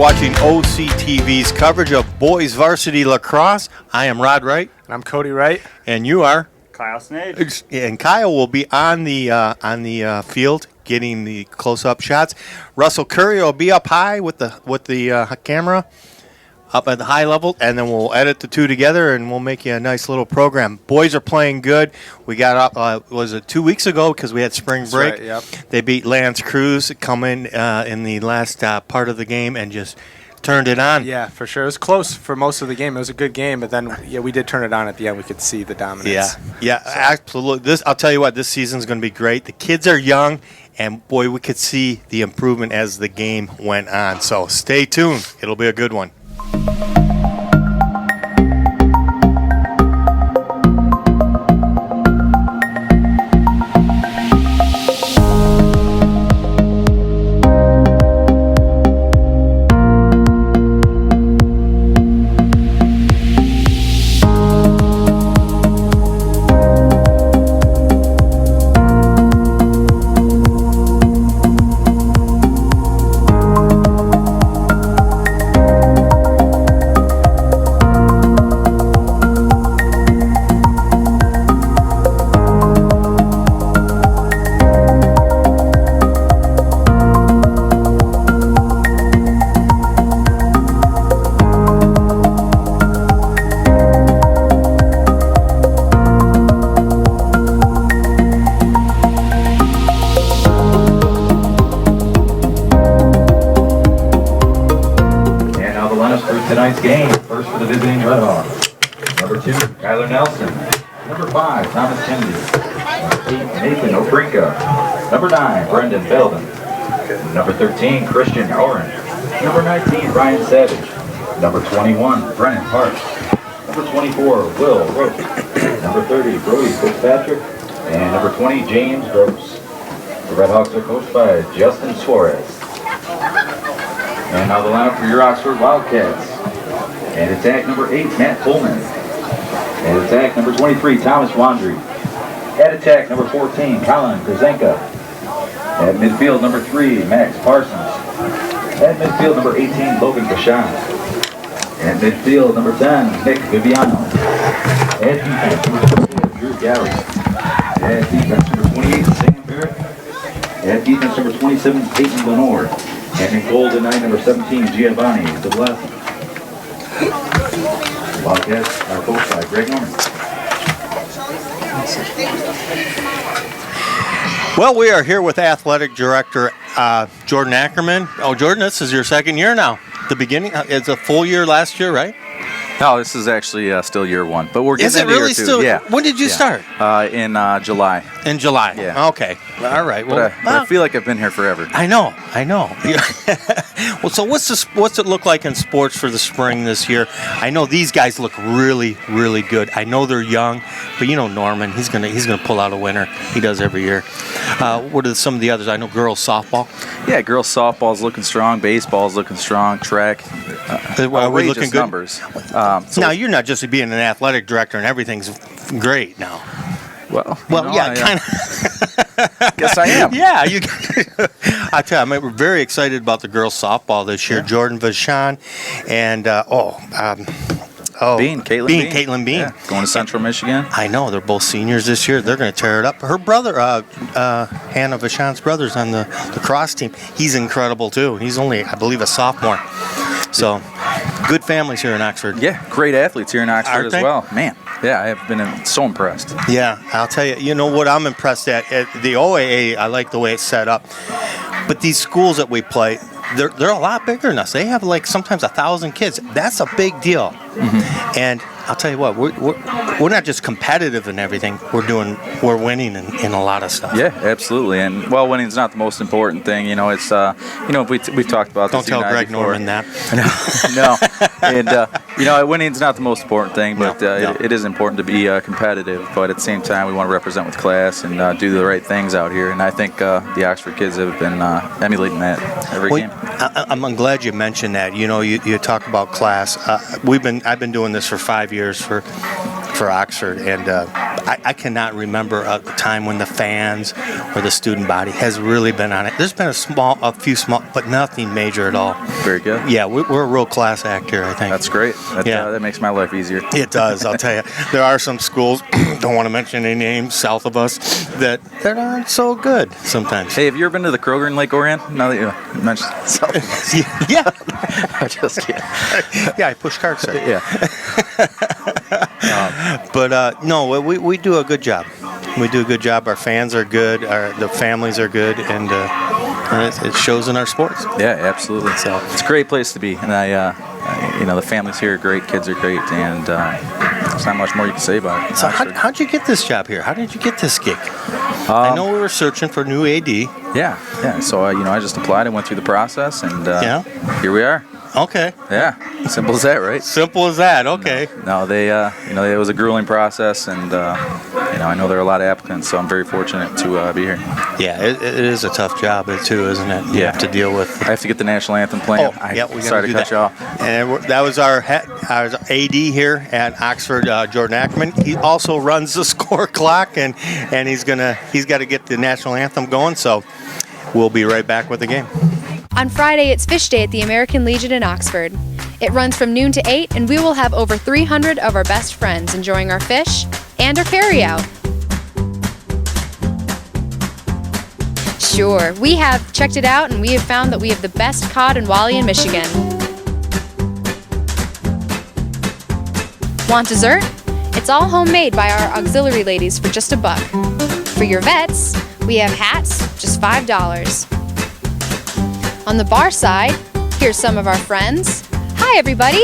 watching OCTV's coverage of boys varsity lacrosse. I am Rod Wright. And I'm Cody Wright. And you are? Kyle Snage. And Kyle will be on the field getting the close-up shots. Russell Curry will be up high with the camera up at the high level, and then we'll edit the two together, and we'll make you a nice little program. Boys are playing good. We got up, was it 2 weeks ago because we had spring break? Right, yep. They beat Lance Cruz, come in the last part of the game, and just turned it on. Yeah, for sure. It was close for most of the game. It was a good game, but then we did turn it on at the end. We could see the dominance. Yeah, absolutely. I'll tell you what, this season's going to be great. The kids are young, and boy, we could see the improvement as the game went on. So stay tuned. It'll be a good one. Tonight's game, first for the visiting Red Hawks. Number 2, Kyler Nelson. Number 5, Thomas Kennedy. Number 8, Nathan Oprinka. Number 9, Brendan Belden. Number 13, Christian Oren. Number 19, Ryan Savage. Number 21, Brennan Hart. Number 24, Will Roach. Number 30, Brody Fitzpatrick. And number 20, James Gross. The Red Hawks are coached by Justin Suarez. And now the lineup for your Oxford Wildcats. And attack number 8, Matt Pullman. And attack number 23, Thomas Wandry. At attack number 14, Colin Krasenka. At midfield number 3, Max Parsons. At midfield number 18, Logan Bashan. At midfield number 10, Nick Viviano. At defense number 24, Drew Galley. At defense number 28, Sam Barrett. At defense number 27, Peyton Lenore. And in goal tonight, number 17, Giovanni DeBlasi. Wildcats are coached by Greg Norman. Well, we are here with Athletic Director Jordan Ackerman. Oh, Jordan, this is your second year now. The beginning, it's a full year last year, right? No, this is actually still year 1, but we're getting Is it into really year 2. still? Yeah. When did you start? In July. In July. Yeah. Okay. All right. Well, But I feel like I've been here forever. I know. Well, so what's it look like in sports for the spring this year? I know these guys look really, really good. I know they're young, but you know Norman, he's gonna pull out a winner. He does every year. What are some of the others? I know girls softball. Yeah, girls softball's looking strong. Baseball's looking strong. Track. Are we looking good? Numbers. Now you're not just being an athletic director and everything's great now. Well, kind of. Guess I am. Yeah, I tell you, I'm very excited about the girls softball this year. Yeah. Jordan Vachon and Caitlin Bean. Yeah, going to Central Michigan. I know, they're both seniors this year. They're going to tear it up. Her brother, Hannah Vachon's brother's on the lacrosse team. He's incredible too. He's only, I believe, a sophomore. So, good families here in Oxford. Yeah, great athletes here in Oxford as they? well. Man, yeah, I have been so impressed. Yeah, I'll tell you, you know what I'm impressed at the OAA, I like the way it's set up. But these schools that we play, they're a lot bigger than us. They have like sometimes 1,000 kids. That's a big deal. Mm-hmm. And I'll tell you what, we're not just competitive in everything. We're winning in a lot of stuff. Yeah, absolutely. And well, winning's not the most important thing. You know, it's we've talked about this. Don't tell Greg before. Norman that. No. And winning's not the most important thing, but it is important to be competitive. But at the same time, we want to represent with class and do the right things out here. And I think the Oxford kids have been emulating that every game. I'm glad you mentioned that. You know, you talk about class. I've been doing this for 5 years for for Oxford, and I cannot remember a time when the fans or the student body has really been on it. There's been a few small, but nothing major at all. Very good. Yeah, we're a real class act here, I think. That's great. That makes my life easier. It does, I'll tell you. There are some schools, don't want to mention any names, south of us, that aren't so good sometimes. Hey, have you ever been to the Kroger in Lake Orion? Now that you mentioned South of us. Yeah. I'm just kidding. Yeah, I push carts there. Yeah. But no, we do a good job. We do a good job. Our fans are good. The families are good, and it shows in our sports. Yeah, absolutely. So it's a great place to be, and the families here are great, kids are great, and there's not much more you can say about it. So how'd you get this job here? How did you get this gig? I know we were searching for new AD. Yeah. So I just applied and went through the process, and here we are. Okay. Yeah, simple as that, right? Simple as that. Okay. No, it was a grueling process, and I know there are a lot of applicants, so I'm very fortunate to be here. Yeah, it is a tough job too, isn't it? You have to deal with. I have to get the national anthem playing. Sorry to cut you off. And that was our AD here at Oxford, Jordan Ackerman. He also runs the score clock, and he's got to get the national anthem going. So we'll be right back with the game. On Friday, it's Fish Day at the American Legion in Oxford. It runs from noon to 8, and we will have over 300 of our best friends enjoying our fish and our carryout. Sure, we have checked it out, and we have found that we have the best cod and walleye in Michigan. Want dessert? It's all homemade by our auxiliary ladies for just $1. For your vets, we have hats, just $5. On the bar side, here's some of our friends. Hi, everybody.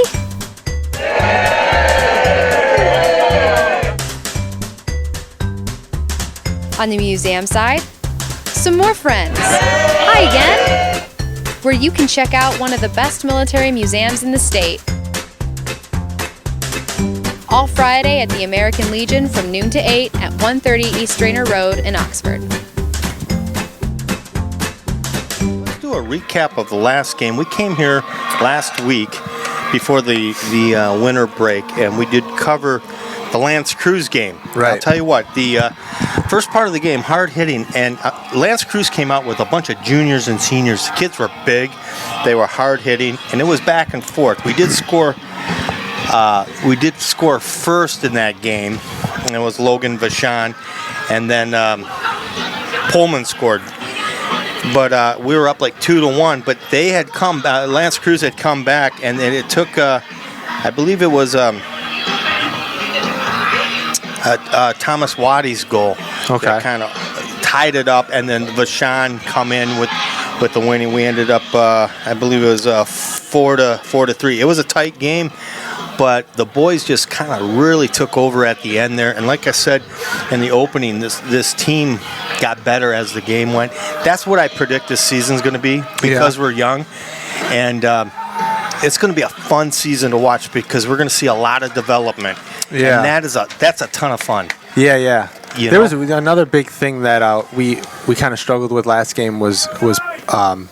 On the museum side, some more friends. Hi again. Where you can check out one of the best military museums in the state. All Friday at the American Legion from noon to 8 at 130 East Drainer Road in Oxford. Do a recap of the last game. We came here last week before the winter break, and we did cover the Lance Cruz game. Right. I'll tell you what, the first part of the game, hard hitting, and Lance Cruz came out with a bunch of juniors and seniors. The kids were big, they were hard hitting, and it was back and forth. We did score first in that game, and it was Logan Vachon, and then Pullman scored. But we were up like 2-1. But they had come. Lance Cruz had come back, and it took. I believe it was Thomas Waddy's goal. Okay. That kind of tied it up, and then Vachon come in with the winning. We ended up. I believe it was 4-3. It was a tight game. But the boys just kind of really took over at the end there. And like I said in the opening, this team got better as the game went. That's what I predict this season's going to be because we're young. And it's going to be a fun season to watch because we're going to see a lot of development. Yeah. And that's a ton of fun. Yeah. You there know? was another big thing that we kind of struggled with last game was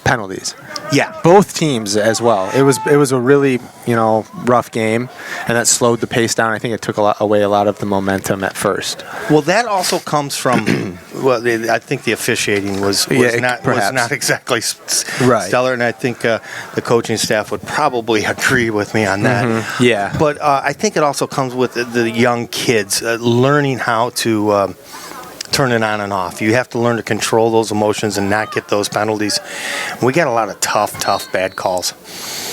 penalties. Yeah. Both teams as well. It was a really rough game, and that slowed the pace down. I think it took away a lot of the momentum at first. Well, that also comes from I think the officiating was not exactly stellar, and I think the coaching staff would probably agree with me on that. Mm-hmm. Yeah. But I think it also comes with the young kids learning how to turn it on and off. You have to learn to control those emotions and not get those penalties. We got a lot of tough, bad calls.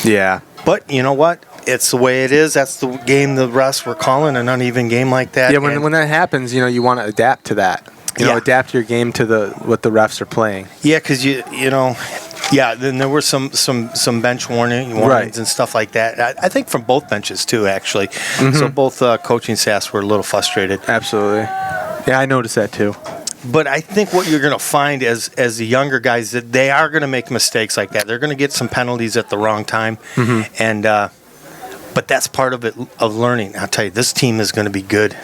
Yeah. But you know what? It's the way it is. That's the game the refs were calling, an uneven game like that. Yeah, when that happens, you want to adapt to that. Adapt your game to what the refs are playing. Yeah, because then there were some bench warnings and stuff like that. I think from both benches too, actually. Mm-hmm. So both coaching staffs were a little frustrated. Absolutely. Yeah, I noticed that too. But I think what you're going to find as the younger guys that they are going to make mistakes like that. They're going to get some penalties at the wrong time, and but that's part of it of learning. I'll tell you, this team is going to be good.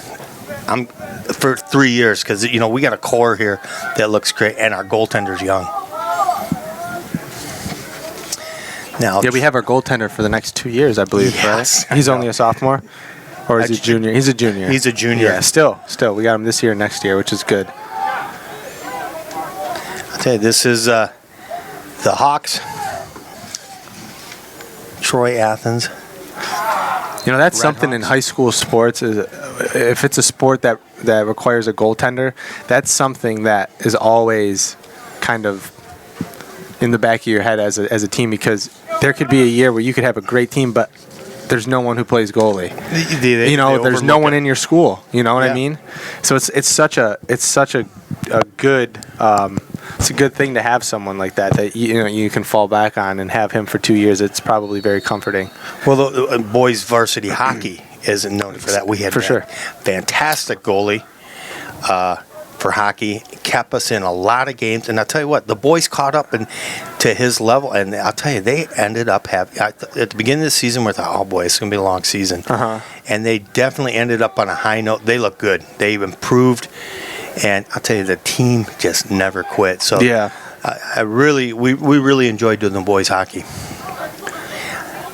For 3 years because we got a core here that looks great, and our goaltender's young. Now, we have our goaltender for the next 2 years, I believe. Yes, right? He's only a sophomore. Or is he junior? He's a junior. He's a junior. Yeah, still. We got him this year and next year, which is good. I'll tell you, this is the Hawks. Troy Athens. You know, that's Red something in Hawks. high school sports. Is if it's a sport that requires a goaltender, that's something that is always kind of in the back of your head as a team, because there could be a year where you could have a great team, but there's no one who plays goalie. They There's no one in your school. You know what Yeah. I mean? So it's such a good it's a good thing to have someone like that you can fall back on, and have him for 2 years. It's probably very comforting. Well, the boys varsity hockey isn't known for that. We had For sure. fantastic goalie for hockey. Kept us in a lot of games, and I'll tell you what, the boys caught up to his level, and I'll tell you, they ended up having at the beginning of the season, we thought, oh boy, it's going to be a long season, and they definitely ended up on a high note. They look good. They've improved, and I'll tell you, the team just never quit. So Yeah. we really enjoyed doing the boys hockey.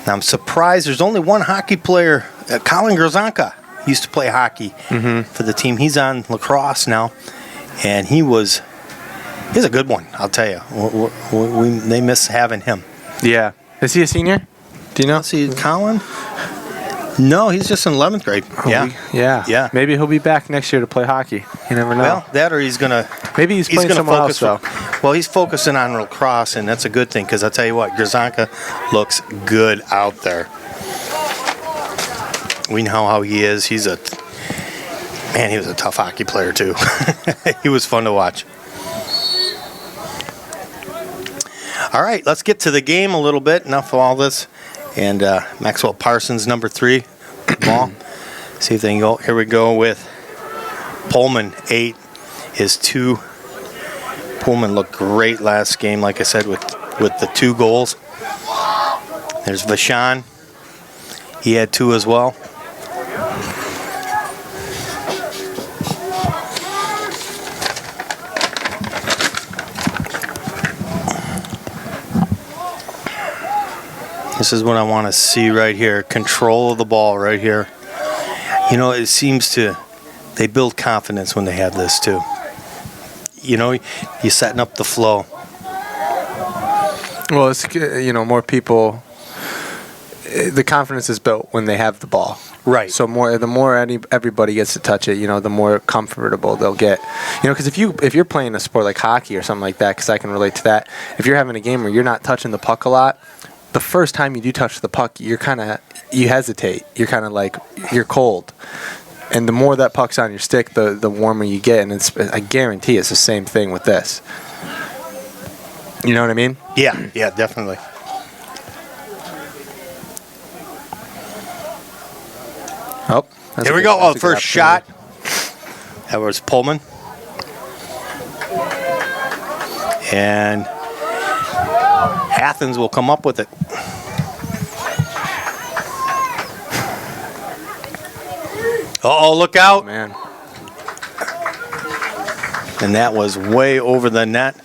Now, I'm surprised there's only one hockey player. Colin Grozanka used to play hockey for the team. He's on Lacrosse now, and he's a good one, I'll tell you. They miss having him. Yeah. Is he a senior? Do you know? Let's see, Colin? No, he's just in 11th grade. Yeah. Yeah. Maybe he'll be back next year to play hockey. You never know. Well, that or he's going to... Maybe he's playing somewhere else, though. Well, he's focusing on lacrosse, and that's a good thing, because I'll tell you what, Grozanka looks good out there. We know how he is. He was a tough hockey player, too. He was fun to watch. All right, let's get to the game a little bit. Enough of all this. And Maxwell Parsons, number 3, ball. See if they can go. Here we go with Pullman, 8 is 2. Pullman looked great last game, like I said, with the 2 goals. There's Vashon. He had 2 as well. This is what I want to see right here. Control of the ball right here. You know, it seems they build confidence when they have this too. You know, you're setting up the flow. Well, it's, more people. The confidence is built when they have the ball. Right. So the more everybody gets to touch it, the more comfortable they'll get. Because if you're playing a sport like hockey or something like that, because I can relate to that. If you're having a game where you're not touching the puck a lot, the first time you do touch the puck, you hesitate. You're kind of like, you're cold. And the more that puck's on your stick, the warmer you get. And I guarantee it's the same thing with this. You know what I mean? Yeah, definitely. Oh, Here we go. Oh, first shot. That was Pullman. And Athens will come up with it. Uh-oh, look out. Oh, man. And that was way over the net.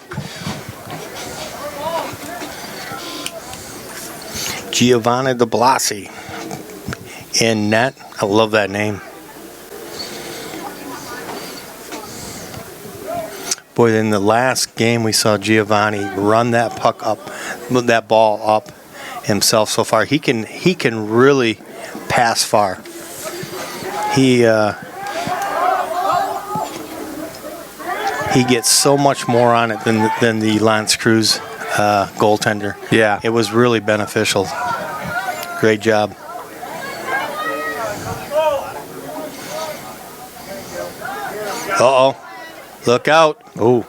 Giovanni De Blasi in net. I love that name. Boy, in the last game we saw Giovanni run that puck up, that ball up himself so far. He can really pass far. He gets so much more on it than the Lance Cruz goaltender. Yeah. It was really beneficial. Great job. Uh-oh. Look out. Oh.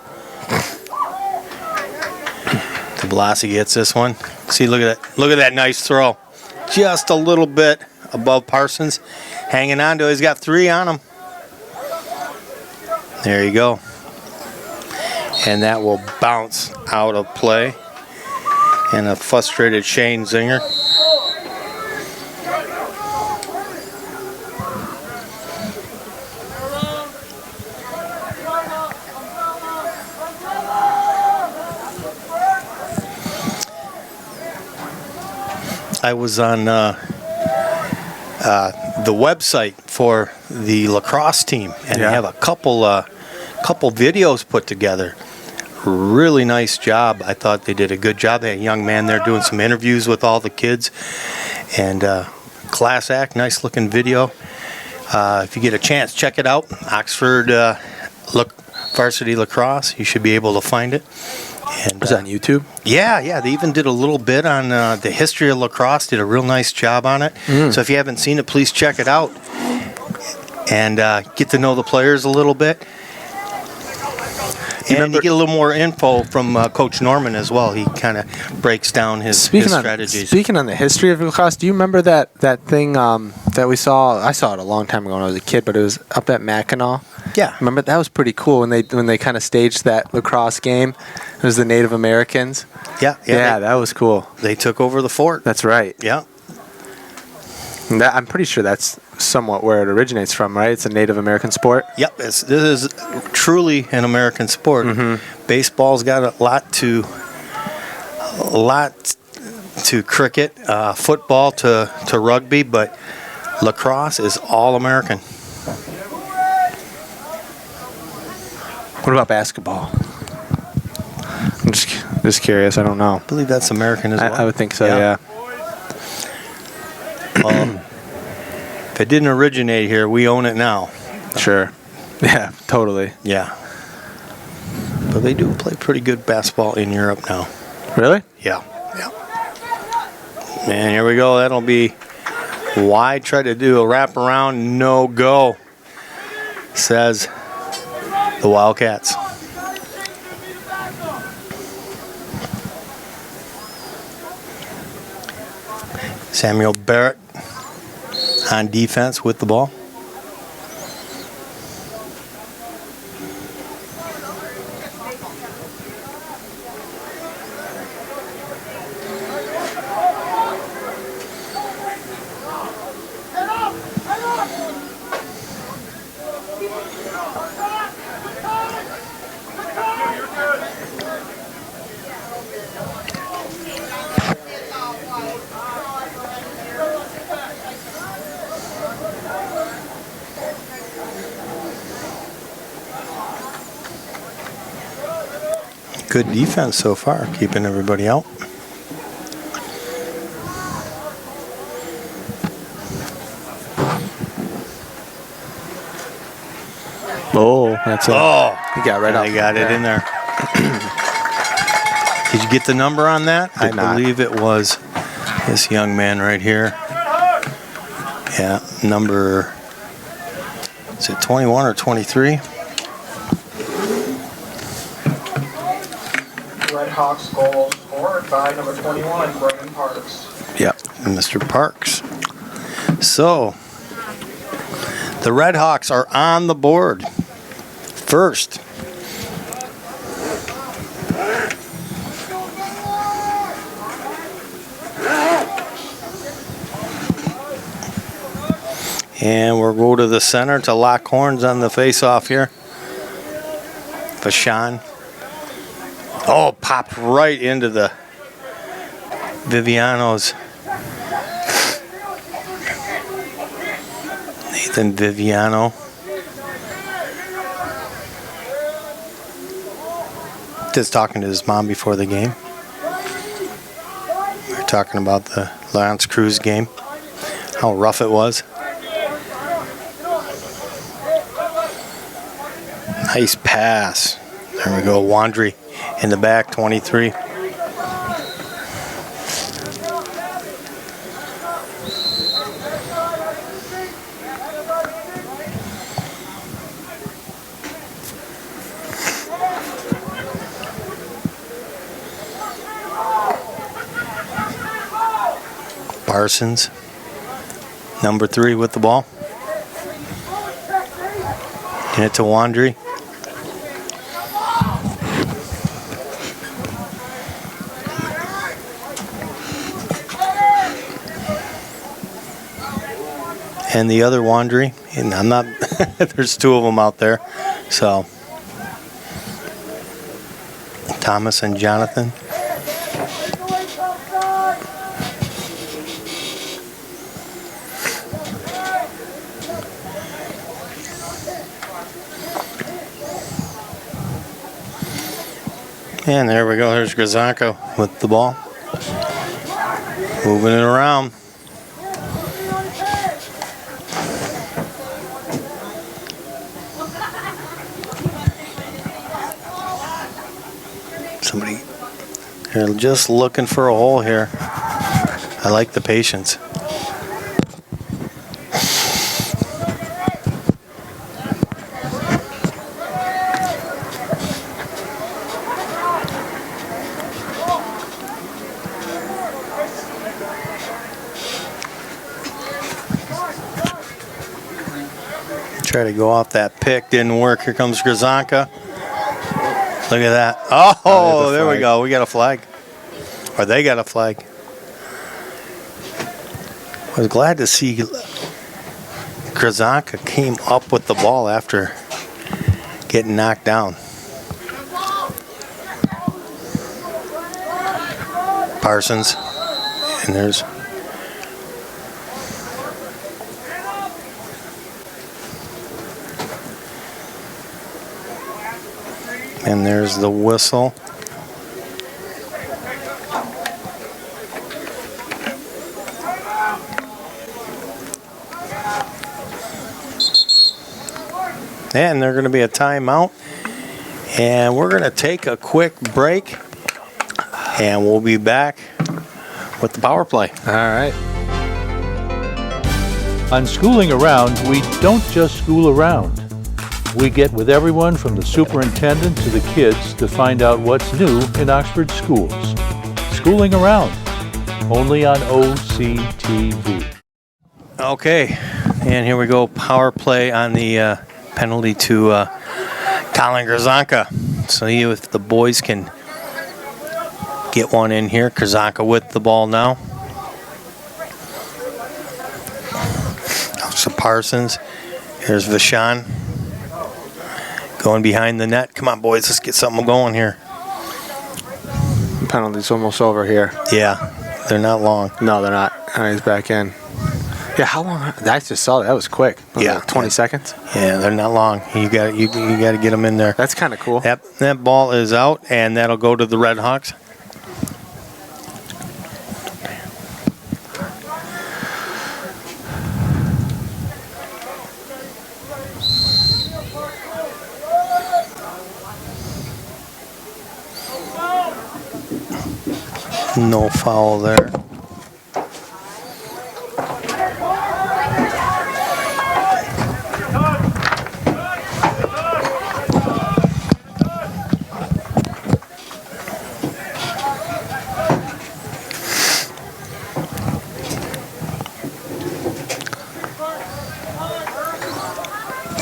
De Blasi gets this one. See, look at that. Look at that nice throw. Just a little bit above Parsons. Hanging on to it. He's got 3 on him. There you go. And that will bounce out of play. And a frustrated Shane Zinger. I was on the website for the lacrosse team, and Yeah. they have a couple videos put together. Really nice job. I thought they did a good job. They had a young man there doing some interviews with all the kids, and class act, nice looking video. If you get a chance, check it out. Oxford Varsity Lacrosse. You should be able to find it. And, Was it on YouTube? yeah. They even did a little bit on the history of lacrosse. Did a real nice job on it. So if you haven't seen it, please check it out and get to know the players a little bit. And you get a little more info from Coach Norman as well. He kind of breaks down his strategies. Speaking on the history of lacrosse, do you remember that thing that we saw? I saw it a long time ago when I was a kid, but it was up at Mackinac. Yeah. Remember, that was pretty cool when they kind of staged that lacrosse game. It was the Native Americans. Yeah, That was cool. they took over the fort. That's right. Yeah. And I'm pretty sure that's somewhat where it originates from, right? It's a Native American sport. Yep, this is truly an American sport. Baseball's got a lot to cricket, football to rugby, but lacrosse is all American. What about basketball? I'm just curious. I don't know. I believe that's American as well. I would think so. Yeah. Well, if it didn't originate here, we own it now. Sure. Yeah. Totally. Yeah. But they do play pretty good basketball in Europe now. Really? Yeah. And here we go. That'll be wide. Try to do a wraparound. No go. Says the Wildcats. Samuel Barrett on defense with the ball. Good defense so far, keeping everybody out. Oh, that's it. Oh, He got right and off. they got it in there. Did you get the number on that? Did not. Believe it was this young man right here. Yeah, number, is it 21 or 23? Red Hawks goal scored by number 21, Brendan Parks. Yep, Mr. Parks. So, the Red Hawks are on the board first. And we'll go to the center to lock horns on the face-off here. Vashon. Oh, popped right into the Viviano's. Nathan Viviano. Just talking to his mom before the game. We were talking about the Lance Cruz game, how rough it was. Nice pass. There we go, Wandry in the back, 23. Parsons, number 3 with the ball. Get it to Wandry. And the other Wandry, and I'm not, there's 2 of them out there. So, Thomas and Jonathan. And there we go. There's Grzanka with the ball. Moving it around. Somebody, they're just looking for a hole here. I like the patience. Try to go off that pick, didn't work. Here comes Grzanka. Look at that. Oh, there we go. We got a flag. Or they got a flag. I was glad to see Grzanka came up with the ball after getting knocked down. Parsons. And there's... And there's the whistle. And they're going to be a timeout. And we're going to take a quick break. And we'll be back with the power play. All right. On Schooling Around, we don't just school around. We get with everyone from the superintendent to the kids to find out what's new in Oxford schools. Schooling Around, only on OCTV. Okay, and here we go. Power play on the penalty to Colin Grzanka. So if the boys can get one in here. Grzanka with the ball now. So Parsons. Here's Vashon. Going behind the net. Come on, boys. Let's get something going here. Penalty's almost over here. Yeah. They're not long. No, they're not. He's back in. Yeah, how long? I just saw that. That was quick. Yeah. Like 20 seconds? Yeah, they're not long. You got to get them in there. That's kind of cool. That ball is out, and that'll go to the Red Hawks. No foul there.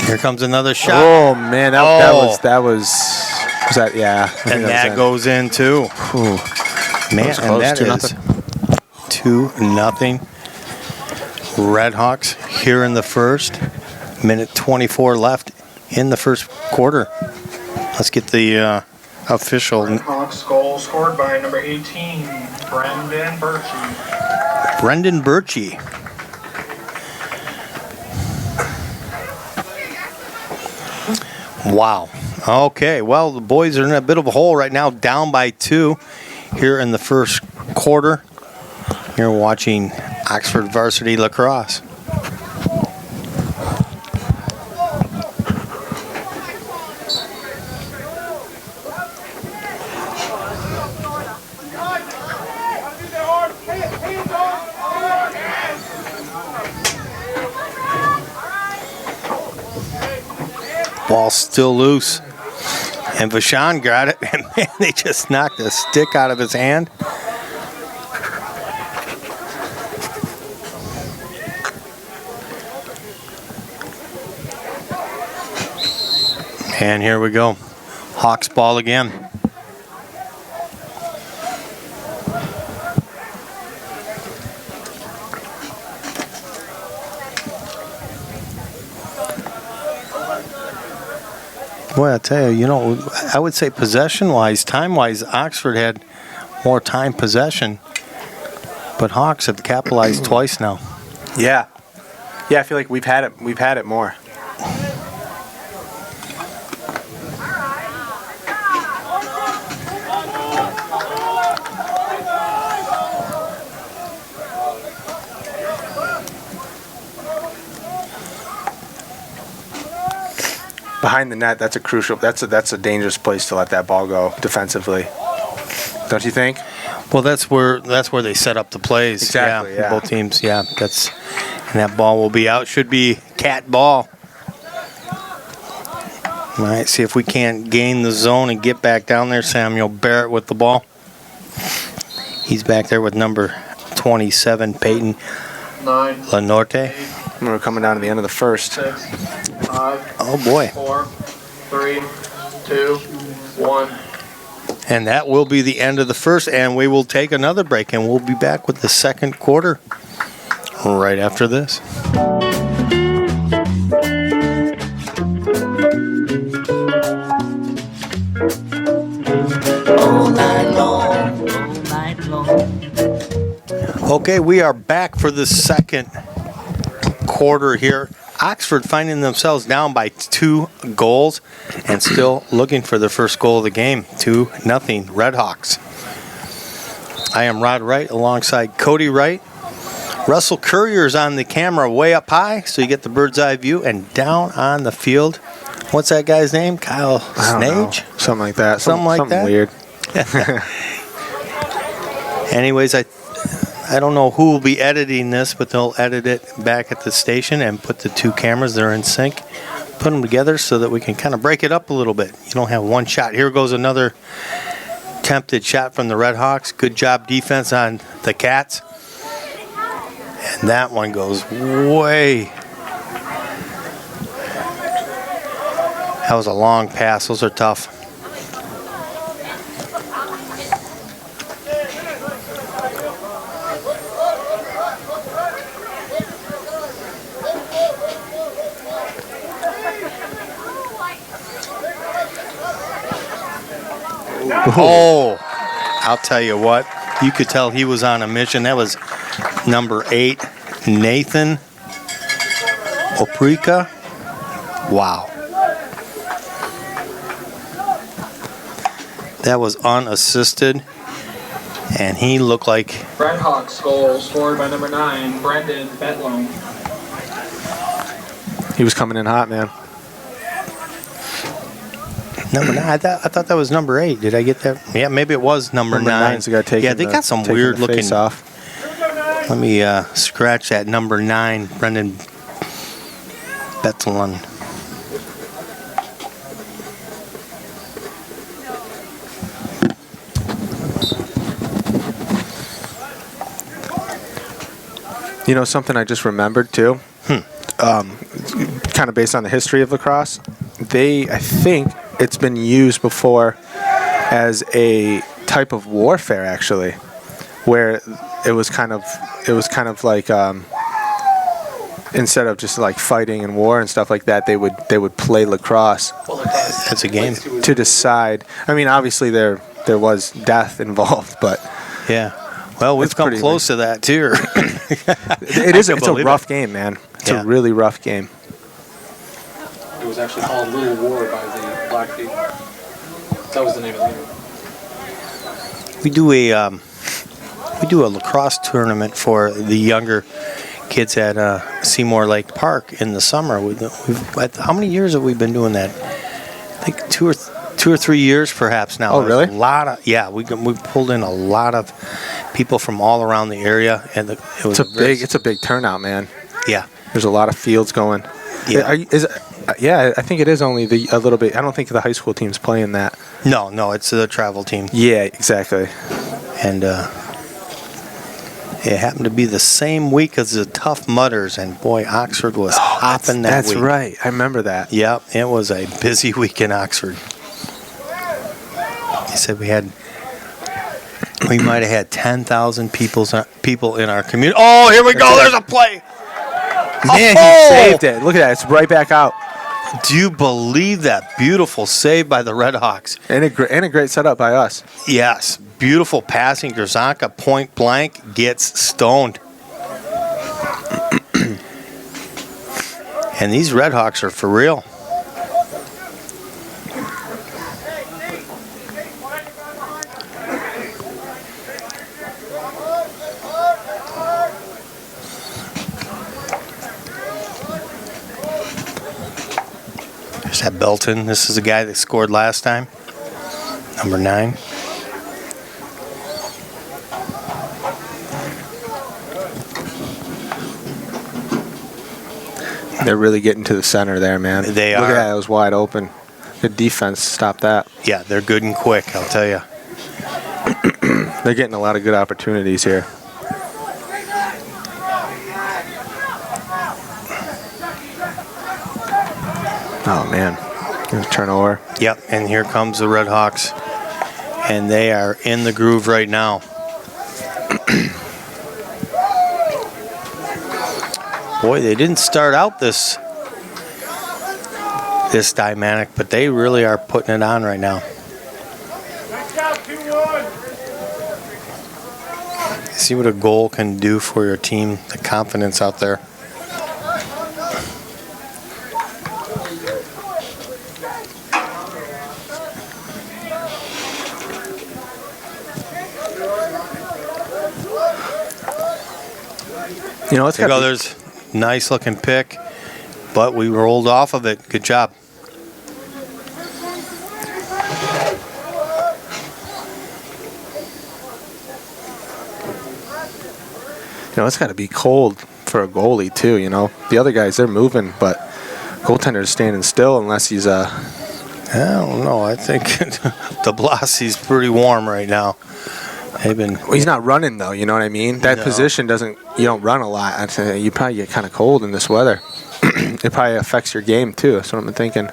Here comes another shot. Oh man, that was that yeah. And that goes in too. Ooh. Man, and that 2-0. is 2-0. Red Hawks here in the first. Minute 24 left in the first quarter. Let's get the official. Red Hawks goal scored by number 18, Brendan Birchie. Brendan Birchie. Wow. Okay, well, the boys are in a bit of a hole right now, down by 2 here in the first quarter. You're watching Oxford Varsity Lacrosse. Ball still loose. And Vashon got it, and man, they just knocked the stick out of his hand. And here we go. Hawks ball again. Boy, I tell you, I would say possession-wise, time-wise, Oxford had more time possession, but Hawks have capitalized twice now. Yeah. Yeah, I feel like we've had it more. behind the net, that's a crucial. That's a dangerous place to let that ball go defensively. Don't you think? Well, that's where they set up the plays. Exactly, yeah. Both teams. Yeah, and that ball will be out. Should be cat ball. All right, see if we can't gain the zone and get back down there. Samuel Barrett with the ball. He's back there with number 27, Peyton 9, Lanorte. We're coming down to the end of the first. 6, 5, Oh boy. 4, 3, 2, 1. And that will be the end of the first, and we will take another break, and we'll be back with the second quarter right after this. Okay, we are back for the second quarter here. Oxford finding themselves down by 2 goals and still looking for their first goal of the game. 2-0 Redhawks. I am Rod Wright alongside Cody Wright. Russell Courier's on the camera way up high, so you get the bird's eye view. And down on the field, what's that guy's name? Kyle Snage? Something like that. Something that. Weird. Anyways, I don't know who will be editing this, but they'll edit it back at the station and put the 2 cameras. They're in sync. Put them together so that we can kind of break it up a little bit. You don't have one shot. Here goes another attempted shot from the Redhawks. Good job defense on the Cats. And that one goes way. That was a long pass. Those are tough. Oh, I'll tell you what. You could tell he was on a mission. That was number 8, Nathan Oprika. Wow. That was unassisted, and he looked like... Redhawks goal scored by number 9, Brendan Betlome. He was coming in hot, man. Number 9. I thought that was number 8. Did I get that? Yeah, maybe it was number 9. Yeah, they got some weird looking. Off. Let me scratch that number 9, Brendan Betlon. You know something I just remembered too. Kind of based on the history of lacrosse. I think it's been used before as a type of warfare, actually, where it was kind of like instead of just like fighting and war and stuff like that, they would play lacrosse. That's a game to decide. I mean, obviously there was death involved, but yeah. Well, we've come close to that too. It's a rough game, man. It's a really rough game. It was actually called Little War by the Blackfeet. That was the name of the game. We do a lacrosse tournament for the younger kids at Seymour Lake Park in the summer. How many years have we been doing that? I think 2 or 3 years perhaps now. Oh, really? A lot of we pulled in a lot of people from all around the area, and it's a big turnout, man. Yeah, there's a lot of fields going. Yeah, I think it is only a little bit. I don't think the high school team's playing that. No, it's the travel team. Yeah, exactly. And it happened to be the same week as the Tough Mudders, and boy, Oxford was hopping that week. That's right. I remember that. Yep, it was a busy week in Oxford. He said we might have had 10,000 people in our community. Oh, here we go. There's a play. Man, he saved it. Look at that. It's right back out. Do you believe that? Beautiful save by the Redhawks. And a great setup by us. Yes. Beautiful passing. Grzanka point blank gets stoned. And these Redhawks are for real. There's that Belton. This is the guy that scored last time. Number 9. They're really getting to the center there, man. They Look are. at that. It was wide open. Good defense. Stop that. Yeah, they're good and quick, I'll tell you. They're getting a lot of good opportunities here. Oh, man. There's a turnover. Yep, and here comes the Red Hawks. And they are in the groove right now. Boy, they didn't start out this dynamic, but they really are putting it on right now. See what a goal can do for your team, the confidence out there. You know, it's There got you go, there's a nice looking pick, but we rolled off of it. Good job. You know, it's got to be cold for a goalie too. You know, the other guys, they're moving, but goaltender's standing still unless he's I don't know. I think De Blasi's pretty warm right now. They've been. Well, he's not running though. You know what I mean? That No. position doesn't. You don't run a lot. I'd say you probably get kind of cold in this weather. It probably affects your game too. That's what I'm thinking.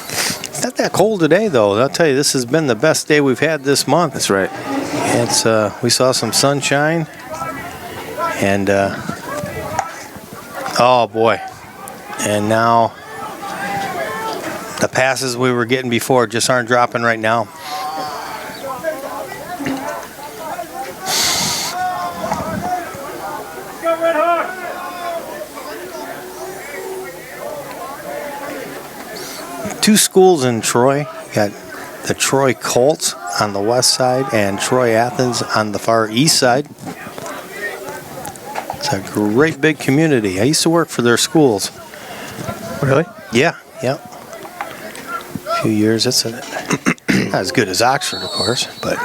It's not that cold today, though. I'll tell you, this has been the best day we've had this month. That's right. It's we saw some sunshine, and oh boy, and now the passes we were getting before just aren't dropping right now. Two schools in Troy. You got the Troy Colts on the west side and Troy Athens on the far east side. It's a great big community. I used to work for their schools. Really? Yeah, yep. A few years. It's not as good as Oxford, of course, but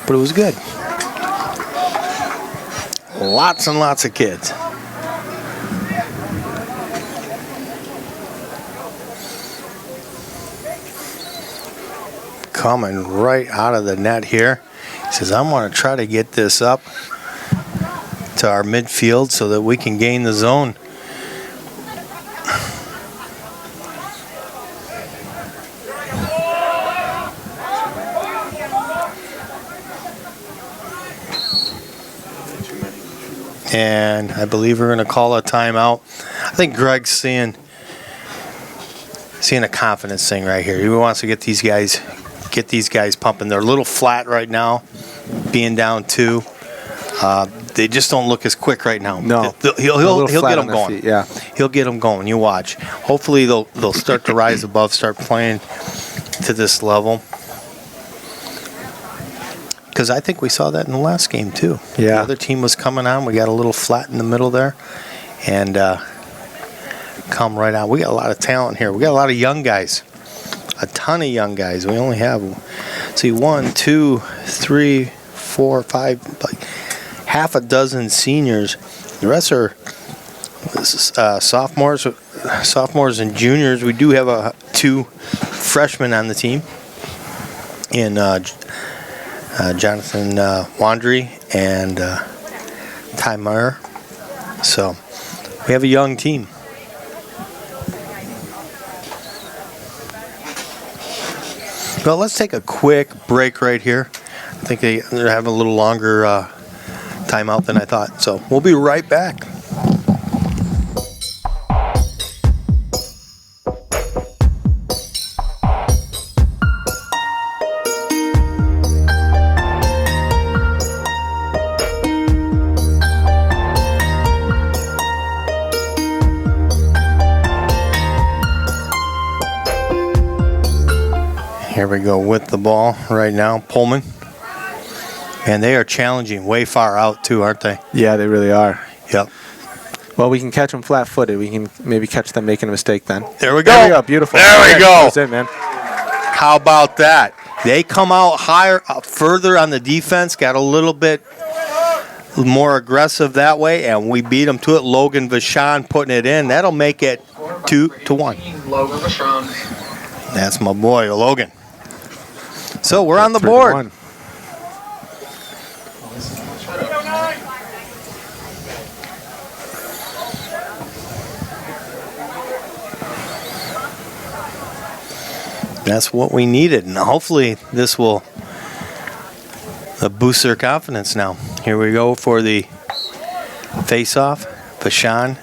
but it was good. Lots and lots of kids. Coming right out of the net here. He says, I want to try to get this up to our midfield so that we can gain the zone. And I believe we're going to call a timeout. I think Greg's seeing a confidence thing right here. He wants to get these guys pumping. They're a little flat right now, being down 2. They just don't look as quick right now. No. He'll get them going. Feet, yeah. He'll get them going. You watch. Hopefully they'll start to rise above, start playing to this level. Because I think we saw that in the last game too. Yeah. The other team was coming on. We got a little flat in the middle there, and come right out. We got a lot of talent here. We got a lot of young guys. A ton of young guys. We only have, 1, 2, 3, 4, 5, like half a dozen seniors. The rest are sophomores and juniors. We do have 2 freshmen on the team in Jonathan Wandry and Ty Meyer. So we have a young team. Well, let's take a quick break right here. I think they're having a little longer timeout than I thought. So we'll be right back. Here we go with the ball right now, Pullman. And they are challenging way far out too, aren't they? Yeah, they really are. Yep. Well, we can catch them flat-footed. We can maybe catch them making a mistake then. There we go. There we go. Beautiful. There we go. That's it, man. How about that? They come out higher, further on the defense, got a little bit more aggressive that way, and we beat them to it. Logan Vachon putting it in. That'll make it 2-1. Logan Vachon. That's my boy, Logan. So we're on the board. 3-1. That's what we needed, and hopefully this will boost their confidence now. Here we go for the face-off. Vachon.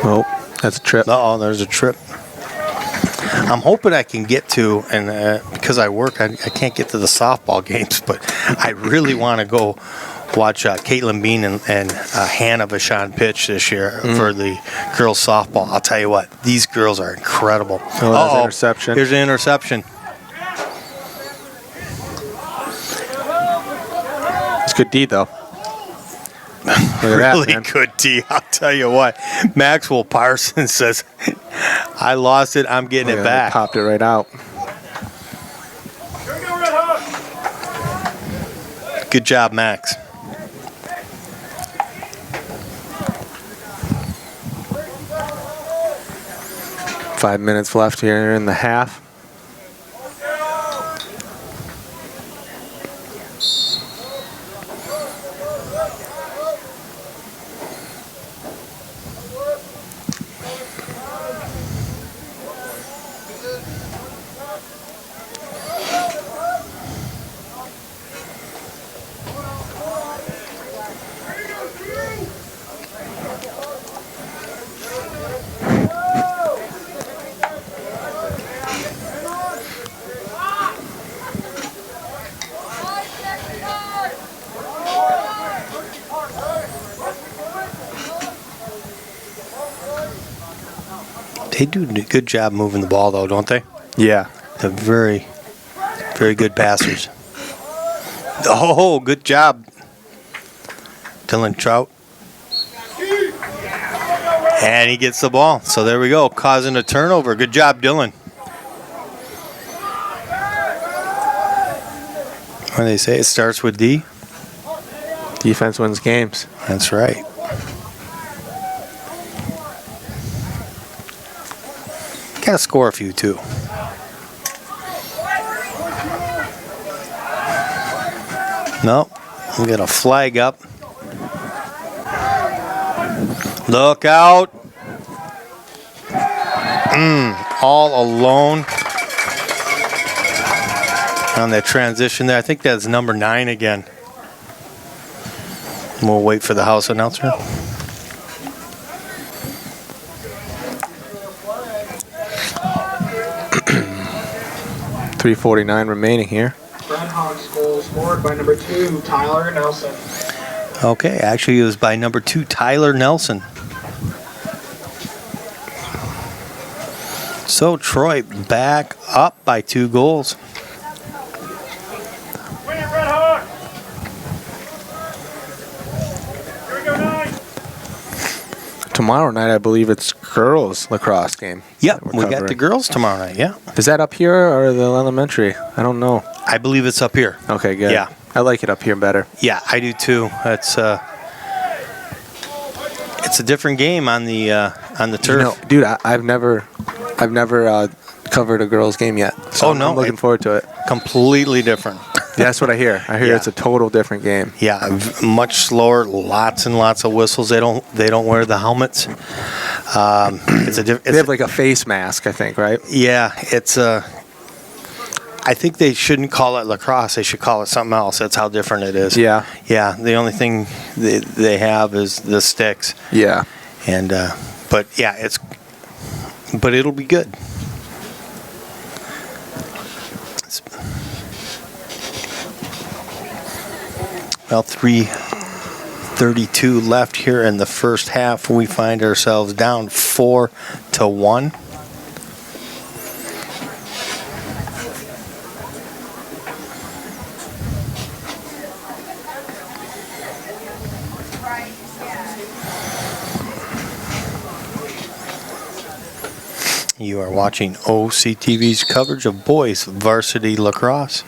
Oh, that's a trip. Uh-oh, there's a trip. I'm hoping I can get to, and because I work, I can't get to the softball games, but I really want to go watch Caitlin Bean and Hannah Vachon pitch this year for the girls softball. I'll tell you what, these girls are incredible. Oh, that's an interception. Here's an interception. It's good D, though. Look at that, Really man. good D, I'll tell you what. Maxwell Parsons says, I lost it, I'm getting Look it at that, back. popped it right out. Good job, Max. Five minutes left here in the half. They do a good job moving the ball, though, don't they? Yeah. They're very, very good passers. Oh, good job, Dylan Trout. And he gets the ball. So there we go, causing a turnover. Good job, Dylan. What do they say? It starts with D? Defense wins games. That's right. Got to score a few, too. No, we got a flag up. Look out. All alone on that transition there. I think that's number 9 again. We'll wait for the house announcer. .349 remaining here. Red Hawks goal scored by number 2, Tyler Nelson. Okay, actually it was by number 2, Tyler Nelson. So Troy back up by 2 goals. Win it, Red Hawks! Here we go, 9. Tomorrow night, I believe it's girls lacrosse game. Yep, that we we're got the covering. girls tomorrow night, yeah. Is that up here or the elementary? I don't know. I believe it's up here. Okay, good. Yeah. I like it up here better. Yeah, I do too. It's a different game on the turf. You know, dude, I've never covered a girls game yet. So Oh, no, I'm looking forward to it. Completely different. That's what I hear. I hear Yeah. it's a total different game. Yeah, much slower. Lots and lots of whistles. They don't wear the helmets. It's a different. They have like a face mask, I think, right? Yeah, it's a. I think they shouldn't call it lacrosse. They should call it something else. That's how different it is. Yeah. Yeah. The only thing they have is the sticks, Yeah. and but yeah, but it'll be good. Well, 3:32 left here in the first half. We find ourselves down 4-1. You are watching OCTV's coverage of boys varsity lacrosse.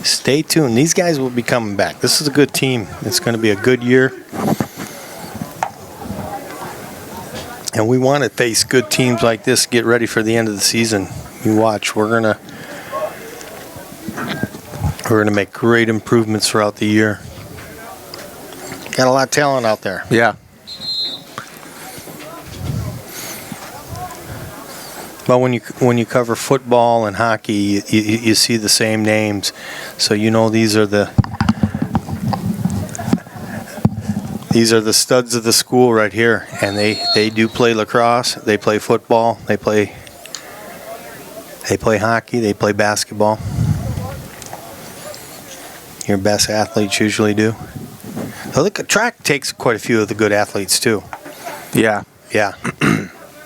Stay tuned. These guys will be coming back. This is a good team. It's going to be a good year. And we want to face good teams like this, get ready for the end of the season. You watch. We're going to make great improvements throughout the year. Got a lot of talent out there. Yeah. But when you cover football and hockey, you see the same names, so you know these are the studs of the school right here, and they do play lacrosse, they play football, they play hockey, they play basketball. Your best athletes usually do. So look, track takes quite a few of the good athletes too. Yeah. Yeah.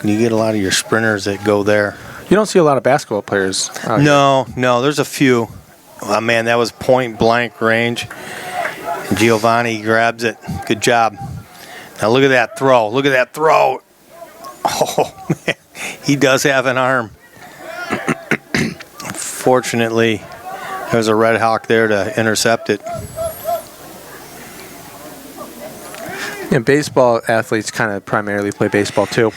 You get a lot of your sprinters that go there. You don't see a lot of basketball players out here. No, there's a few. Oh, man, that was point blank range. Giovanni grabs it. Good job. Now look at that throw. Look at that throw. Oh, man. He does have an arm. Fortunately, there's a Red Hawk there to intercept it. Yeah, baseball athletes kind of primarily play baseball too.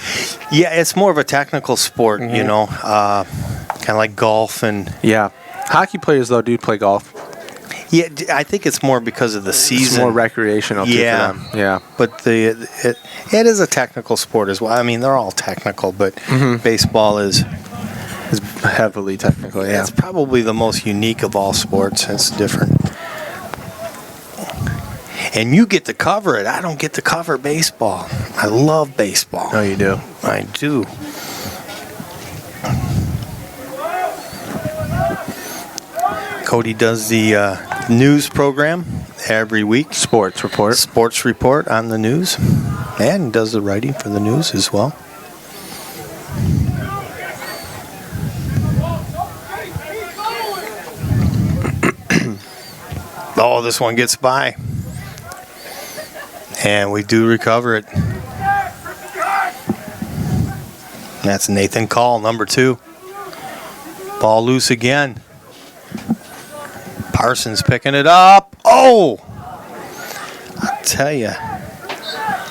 Yeah, it's more of a technical sport, you know, kind of like golf and. Yeah, hockey players though do play golf. Yeah, I think it's more because of the season. It's more recreational too for them. Yeah, but it is a technical sport as well. I mean, they're all technical, but baseball is heavily technical. Yeah, it's probably the most unique of all sports. It's different. And you get to cover it. I don't get to cover baseball. I love baseball. Oh, you do? I do. Cody does the news program every week. Sports report. Sports report on the news. And does the writing for the news as well. Oh, this one gets by. And we do recover it. That's Nathan Call, number 2. Ball loose again. Parsons picking it up. Oh! I tell you.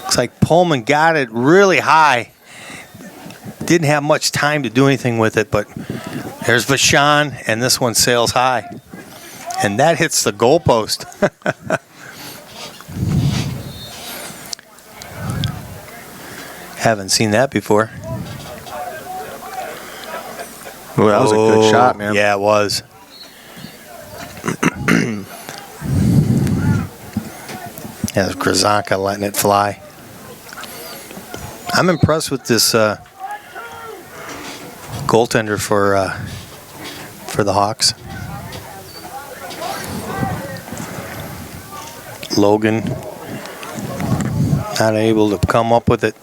Looks like Pullman got it really high. Didn't have much time to do anything with it, but there's Vashon, and this one sails high. And that hits the goalpost. Haven't seen that before. Well, that was a good shot, man. Yeah, it was. Yeah, Grzanka letting it fly. I'm impressed with this goaltender for the Hawks. Logan not able to come up with it.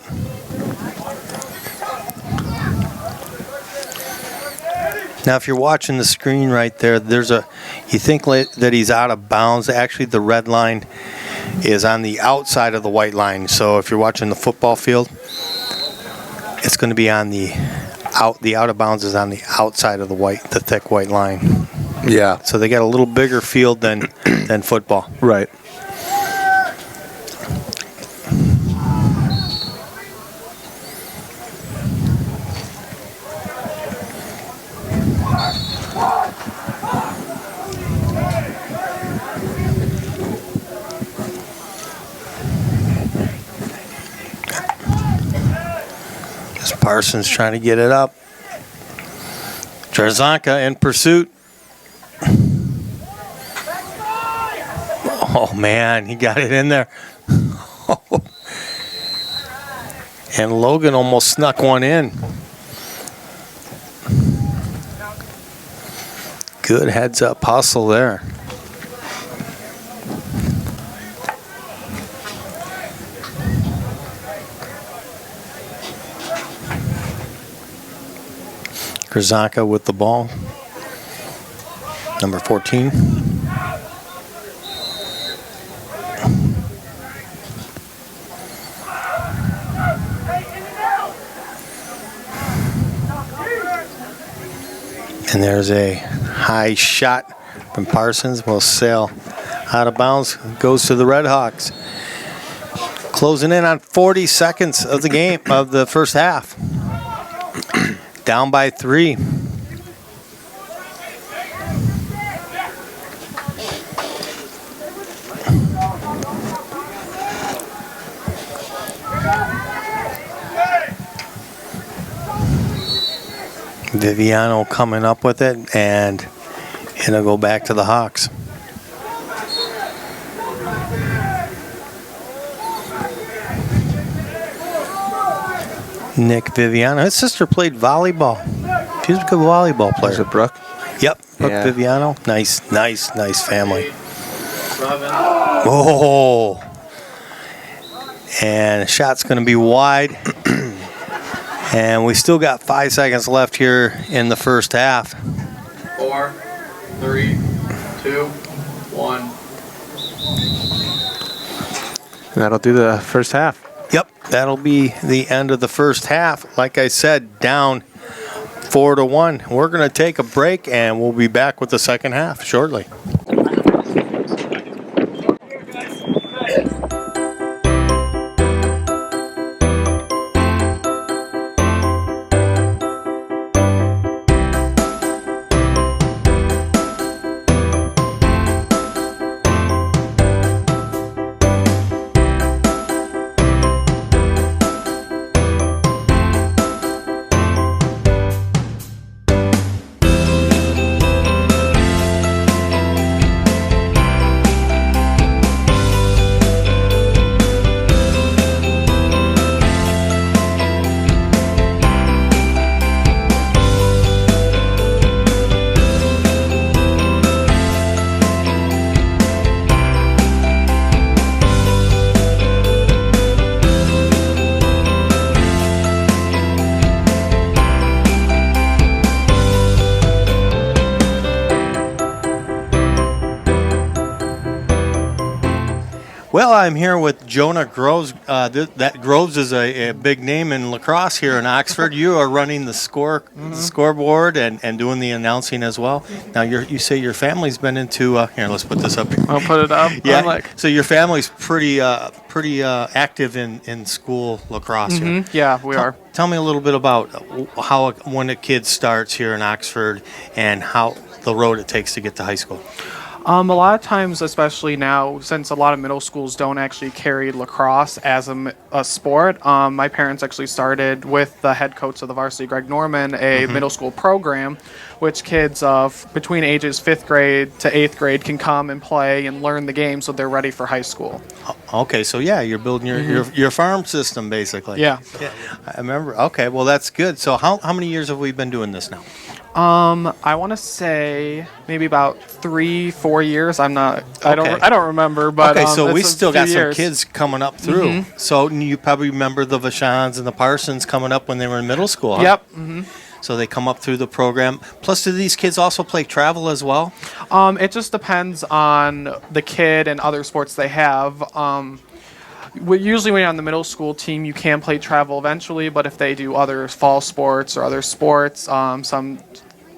Now, if you're watching the screen right there, you think that he's out of bounds. Actually, the red line is on the outside of the white line. So if you're watching the football field, it's going to be on the out of bounds is on the outside of the thick white line. Yeah. So they got a little bigger field than football. Right. Parsons trying to get it up. Jarzanka in pursuit. Oh, man, he got it in there. And Logan almost snuck one in. Good heads-up hustle there. Grzanka with the ball. Number 14. And there's a high shot from Parsons. Will sail out of bounds. Goes to the Red Hawks. Closing in on 40 seconds of the game, of the first half. Down by 3. Viviano coming up with it, and it'll go back to the Hawks. Nick Viviano. His sister played volleyball. She was a good volleyball player. Was it Brooke? Yep, Brooke Yeah. Viviano. Nice family. Oh. And the shot's going to be wide. And we still got 5 seconds left here in the first half. 4, 3, 2, 1. And that'll do the first half. Yep, that'll be the end of the first half. Like I said, down 4-1. We're going to take a break, and we'll be back with the second half shortly. Well, I'm here with Jonah Groves. That Groves is a big name in lacrosse here in Oxford. You are running the scoreboard and doing the announcing as well. Now, you say your family's been into here. Let's put this up here. I'll put it up. Yeah. So your family's pretty active in school lacrosse here. Yeah, we are. Tell me a little bit about how when a kid starts here in Oxford and how the road it takes to get to high school. A lot of times, especially now, since a lot of middle schools don't actually carry lacrosse as a sport, my parents actually started with the head coach of the Varsity, Greg Norman, a middle school program, which kids of between ages 5th grade to 8th grade can come and play and learn the game so they're ready for high school. Okay, so yeah, you're building your farm system basically. Yeah. I remember. Okay, well that's good. So how many years have we been doing this now? I want to say maybe about 3-4 years. I don't remember, but okay, so we it's a still few got years. some kids coming up through. So you probably remember the Vashans and the Parsons coming up when they were in middle school. Huh? Yep. So they come up through the program. Plus, do these kids also play travel as well? It just depends on the kid and other sports they have. Usually when you're on the middle school team, you can play travel eventually, but if they do other fall sports or other sports,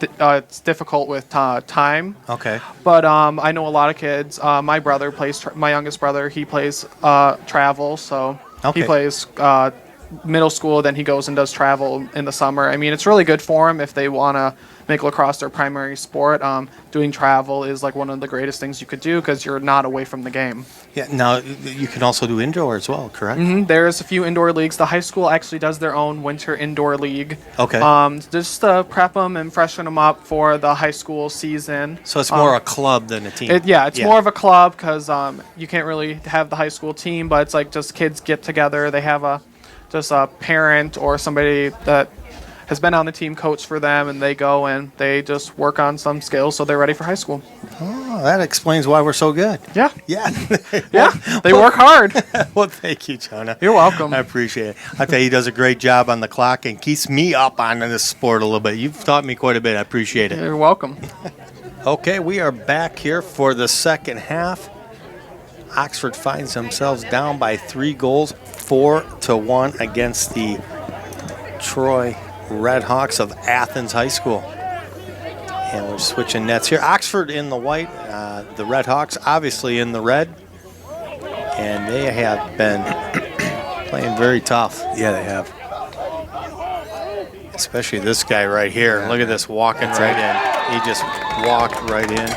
it's difficult with time. Okay. But I know a lot of kids. My brother plays, my youngest brother, he plays travel, so Okay. he plays middle school, then he goes and does travel in the summer. I mean, it's really good for them if they want to make lacrosse their primary sport. Doing travel is like one of the greatest things you could do because you're not away from the game. Yeah. Now you can also do indoor as well, correct? There's a few indoor leagues. The high school actually does their own winter indoor league. Okay. Just to prep them and freshen them up for the high school season. So it's more a club than a team. It's more of a club because you can't really have the high school team, but it's like just kids get together. They have a parent or somebody that has been on the team coach for them, and they go and they just work on some skills so they're ready for high school. Oh, that explains why we're so good. Yeah. Yeah. Yeah. They work hard. Well, thank you, Jonah. You're welcome. I appreciate it. I tell you, he does a great job on the clock and keeps me up on this sport a little bit. You've taught me quite a bit. I appreciate it. You're welcome. Okay, we are back here for the second half. Oxford finds themselves down by 3 goals, 4-1 against the Troy Red Hawks of Athens High School. And we're switching nets here. Oxford in the white, the Red Hawks obviously in the red. And they have been playing very tough. Yeah, they have. Especially this guy right here. Look at this, walking right in. He just walked right in,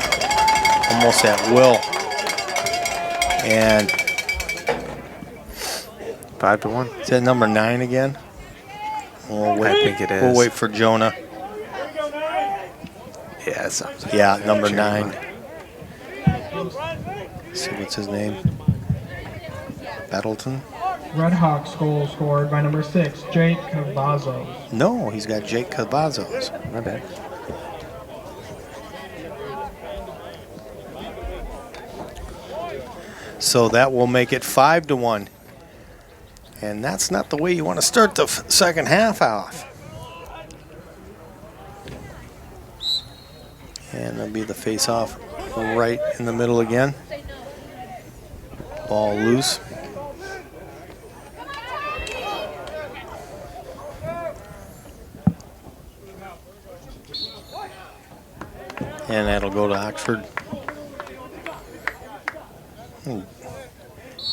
almost at will. And 5-1. is that number 9 again? We'll wait. I think it is. We'll wait for Jonah. Yeah, it sounds like Yeah, number 9. Let's see, what's his name? Bettleton? Red Hawks goal scored by number 6, Jake Cavazos. No, he's got Jake Cavazos. My bad. So that will make it 5-1. And that's not the way you want to start the second half off. And that'll be the face-off right in the middle again. Ball loose. And that'll go to Oxford.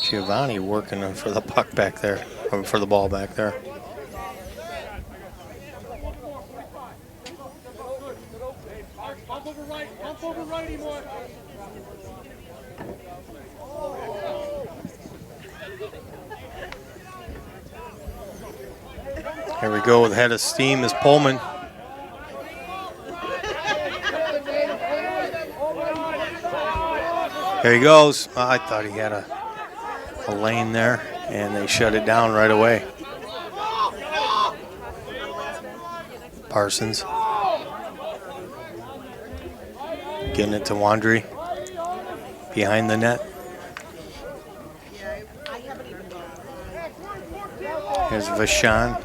Giovanni working for the puck back there, or for the ball back there. Here we go with head of steam is Pullman. Here he goes. Oh, I thought he had a lane there, and they shut it down right away. Parsons. Getting it to Wandry. Behind the net. Here's Vachon.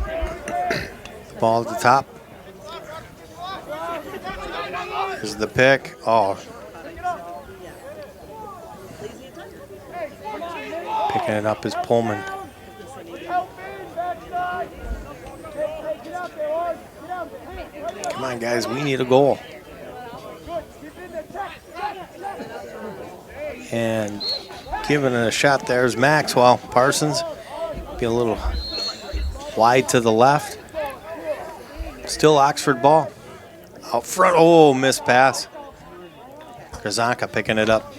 The ball at the top. Here's the pick. Oh. Picking it up is Pullman. Come on, guys, we need a goal. And giving it a shot there is Maxwell. Parsons be a little wide to the left. Still Oxford ball. Out front, oh, missed pass. Kazanka picking it up.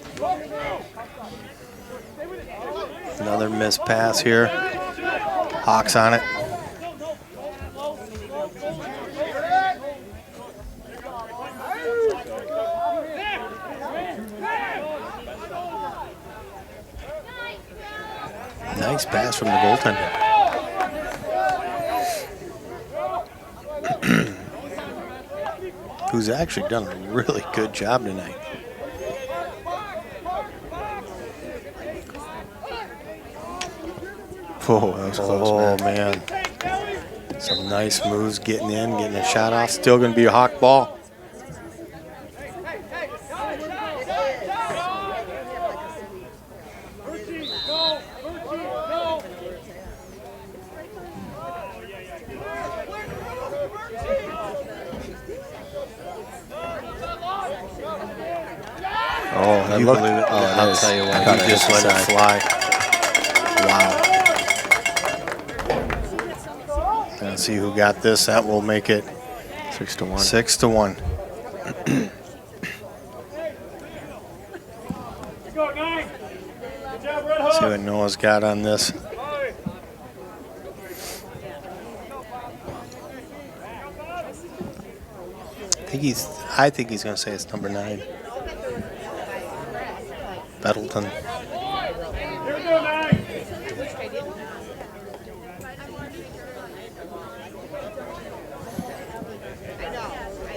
Another missed pass here. Hawks on it. Nice pass from the goaltender. Who's actually done a really good job tonight. Oh, that was close, man. Some nice moves getting in, getting a shot off. Still going to be a Hawk ball. Oh, You believe it? I'll tell you what, you just let it fly. Wow. Let's see who got this. That will make it 6-1. 6-1. See what Noah's got on this. I think he's going to say it's number 9. Bettleton.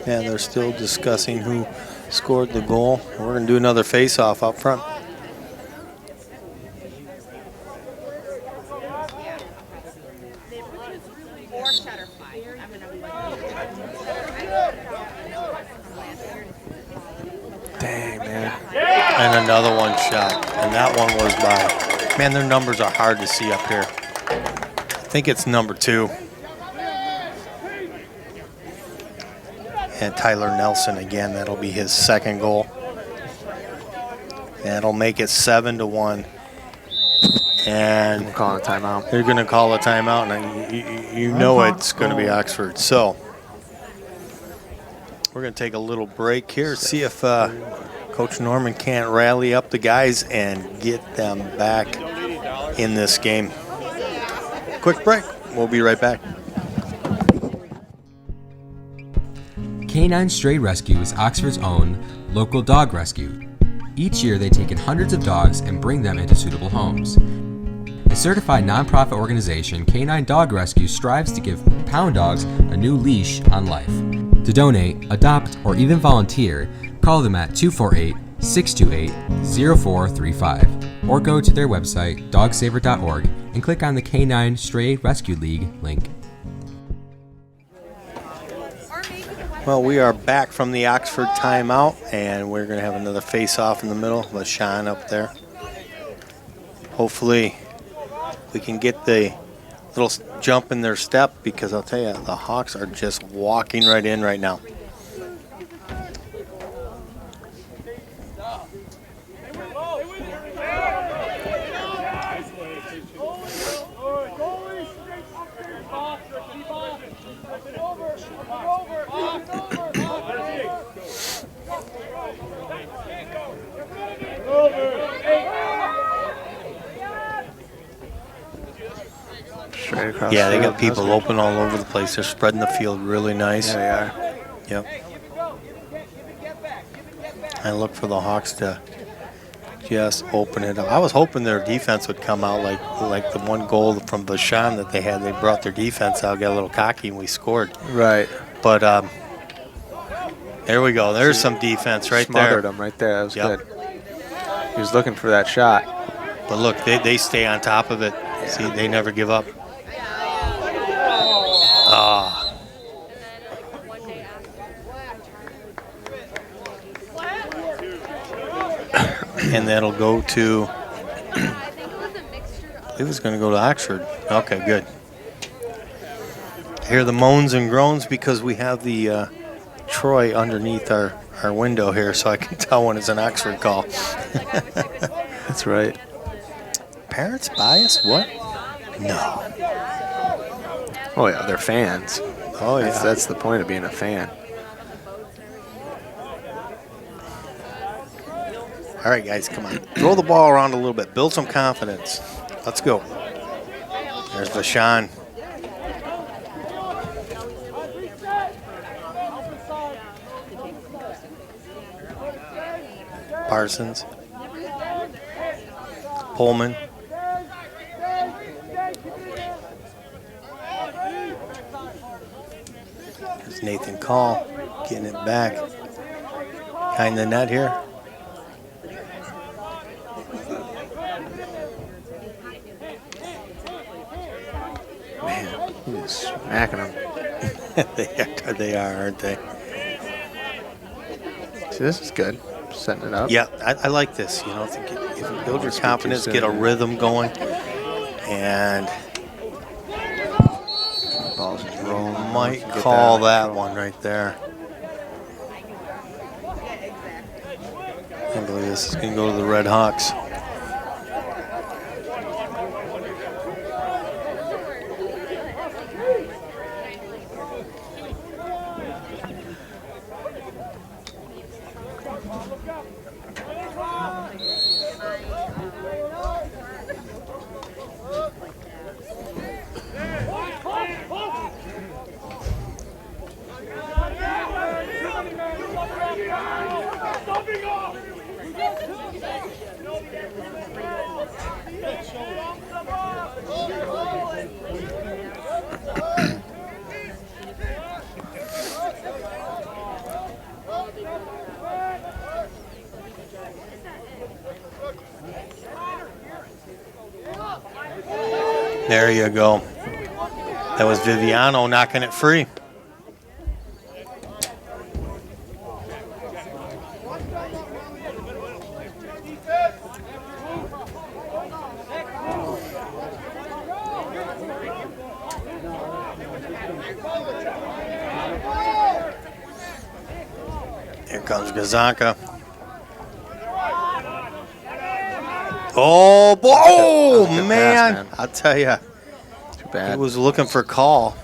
Yeah, they're still discussing who scored the goal. We're going to do another face-off up front. Dang, man. And another one shot. And that one was by. Man, their numbers are hard to see up here. I think it's number 2. And Tyler Nelson again, that'll be his second goal. That'll make it 7-1. And I'm calling a timeout. they're going to call a timeout, and you know it's going to be Oxford. So we're going to take a little break here, see if Coach Norman can't rally up the guys and get them back in this game. Quick break. We'll be right back. Canine Stray Rescue is Oxford's own local dog rescue. Each year they take in hundreds of dogs and bring them into suitable homes. A certified nonprofit organization, Canine Dog Rescue strives to give pound dogs a new leash on life. To donate, adopt, or even volunteer, call them at 248-628-0435 or go to their website, dogsaver.org, and click on the Canine Stray Rescue League link. Well, we are back from the Oxford timeout, and we're going to have another face-off in the middle with Sean up there. Hopefully we can get the little jump in their step, because I'll tell you, the Hawks are just walking right in right now. Straight across. Yeah, they the got field. people open all over the place. They're spreading the field really nice. Yeah, they are. Yep. I look for the Hawks to just open it up. I was hoping their defense would come out like the one goal from Vashon that they had. They brought their defense out, got a little cocky, and we scored. Right. But there we go. There's some defense right Smothered there. him right there. That was Yep. good. He was looking for that shot. But look, they stay on top of it. Yeah. See, they never give up. Ah. And that'll go to, I believe it's going to go to Oxford. Okay, good. I hear the moans and groans because we have the Troy underneath our window here, so I can tell when it's an Oxford call. That's right. Parents bias? What? No. Oh, yeah, they're fans. Oh, yeah. That's the point of being a fan. All right, guys, come on. Throw the ball around a little bit. Build some confidence. Let's go. There's Vashon. Parsons. Pullman. There's Nathan Call getting it back. Behind the net here. Man, he's smacking them. They are, aren't they? See, this is good. Setting it up. Yeah, I like this. You know, if you build your confidence, get a soon. rhythm going, and Ball's just rolling. might Get call under that control. one right there. I believe this is going to go to the Red Hawks. There you go. That was Viviano knocking it free. comes Gazanka. Oh, boy. Oh, That was a good man. pass, man. I'll tell you. Too He bad. was looking for call.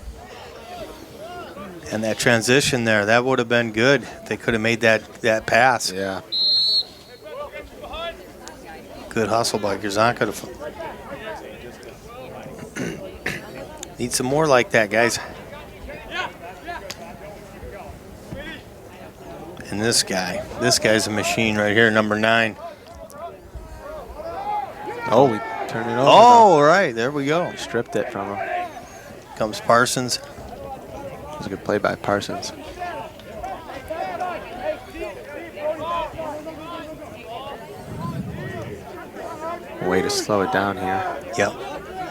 And that transition there, that would have been good. They could have made that pass. Yeah. Good hustle by Gazanka. Need some more like that, guys. And this guy's a machine right here, number 9. Oh, we turned it over. Oh, right, there we go. Stripped it from him. Comes Parsons. It was a good play by Parsons. Way to slow it down here. Yep.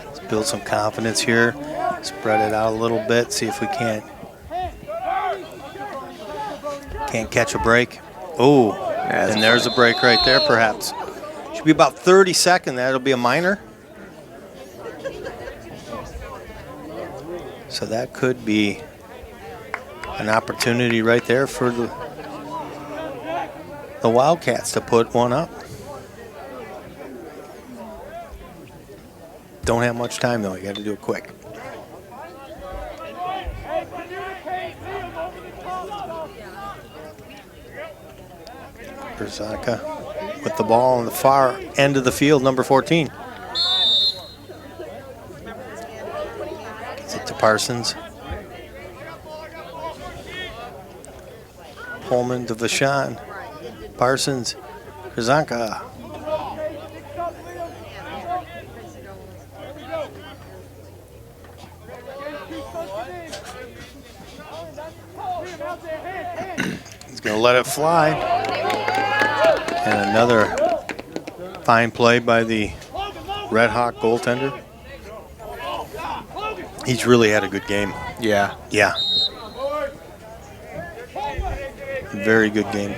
Let's build some confidence here. Spread it out a little bit. See if we can't catch a break. Oh, and there's a break right there, perhaps. Should be about 30 seconds. That'll be a minor. So that could be an opportunity right there for the Wildcats to put one up. Don't have much time though. You got to do it quick. Gazanka with the ball on the far end of the field, number 14. Gets it to Parsons. Pullman to Vashon. Parsons. Gazanka. He's going to let it fly. And another fine play by the Red Hawk goaltender. He's really had a good game. Yeah. Yeah. Very good game.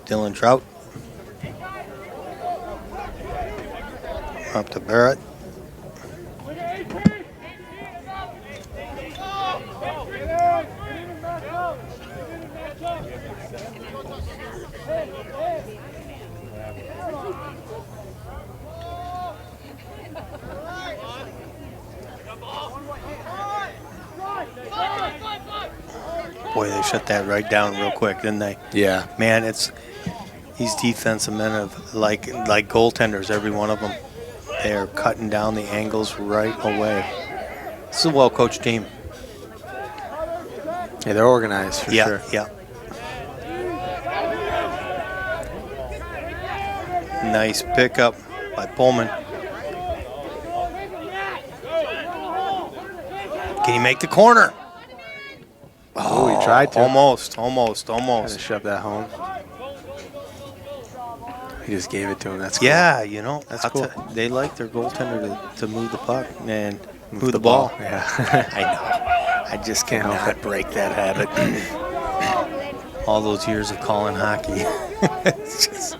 Dylan Trout. Up to Barrett. Boy, they shut that right down real quick, didn't they? Yeah. Man, it's these defensive men of like goaltenders, every one of them. They are cutting down the angles right away. This is a well-coached team. Yeah, they're organized for sure. Yeah. Nice pickup by Pullman. Can he make the corner? Oh, he tried to. Almost. Had to shove that home. He just gave it to him. That's cool. Yeah, you know, That's cool. They like their goaltender to move the puck and move the ball. Yeah. I know. I just cannot break that habit. All those years of calling hockey. It's just...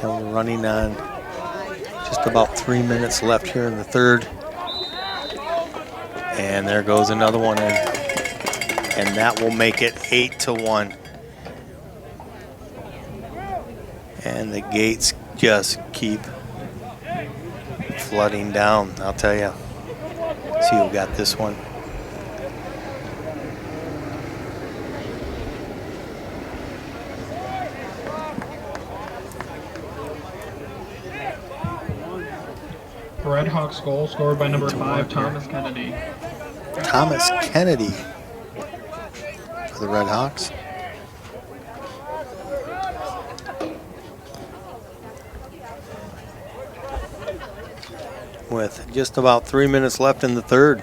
And we're running on just about 3 minutes left here in the third. And there goes another one in. And that will make it 8-1. And the gates just keep flooding down, I'll tell you. See who got this one. Red Hawks goal scored by number 5, Thomas Kennedy. Thomas Kennedy for the Red Hawks. With just about 3 minutes left in the third.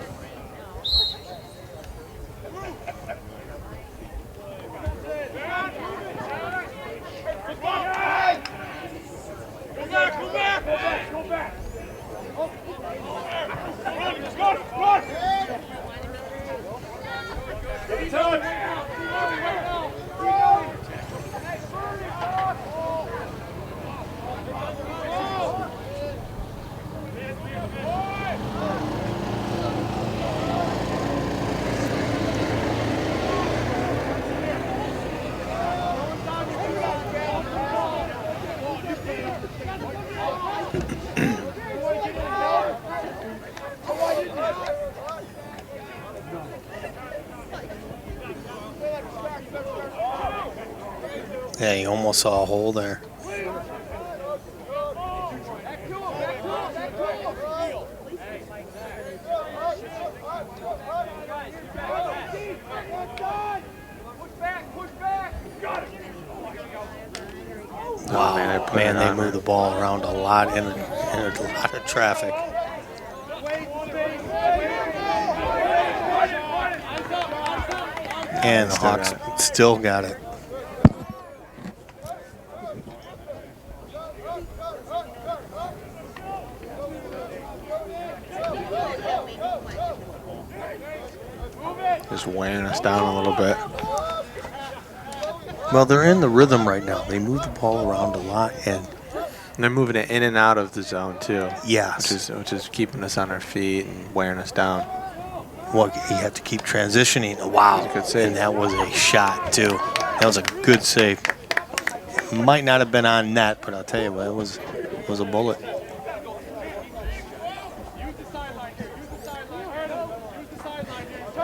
Yeah, you almost saw a hole there. Wow, man, they move the ball around a lot in a lot of traffic. And the Hawks still got it. Just wearing us down a little bit. Well, they're in the rhythm right now. They move the ball around a lot, and they're moving it in and out of the zone too. Yes, which is keeping us on our feet and wearing us down. Well, you have to keep transitioning. Wow, good save. And that was a shot too. That was a good save. Might not have been on net, but I'll tell you what, it was a bullet.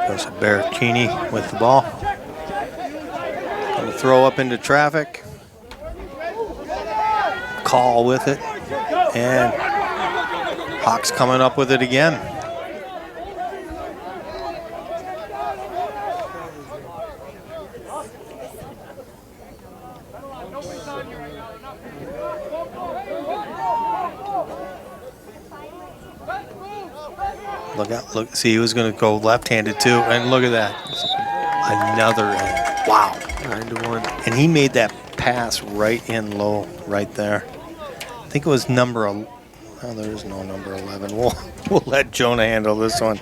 There's a Berrettini with the ball. Going to throw up into traffic. Call with it. And Hawks coming up with it again. Look out, look, see, he was going to go left-handed too, and look at that. Another, wow. 9-1. And he made that pass right in low, right there. I think it was number, oh, there is no number 11. We'll let Jonah handle this one.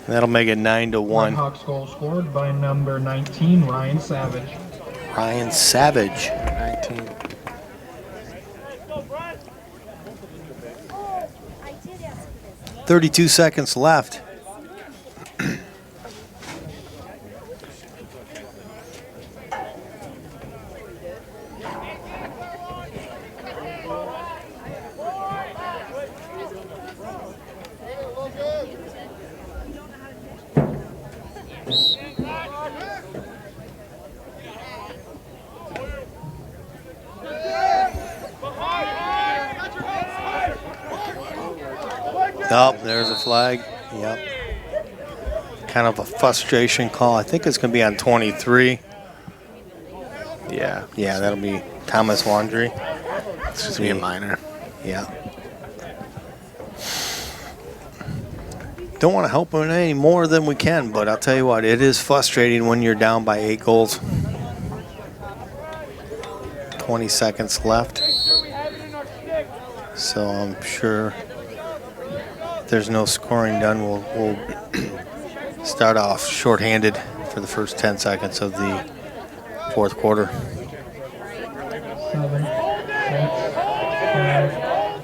That'll make it 9-1. Hawks goal scored by number 19, Ryan Savage. Ryan Savage. 19. .32 seconds left. Oh, there's a flag. Yep. Kind of a frustration call. I think it's going to be on 23. Yeah. Yeah, that'll be Thomas Wandry. It's just be a minor. Yeah. Don't want to help him any more than we can, but I'll tell you what, it is frustrating when you're down by 8 goals. 20 seconds left. So I'm sure if there's no scoring done, we'll start off shorthanded for the first 10 seconds of the fourth quarter. 7, 8,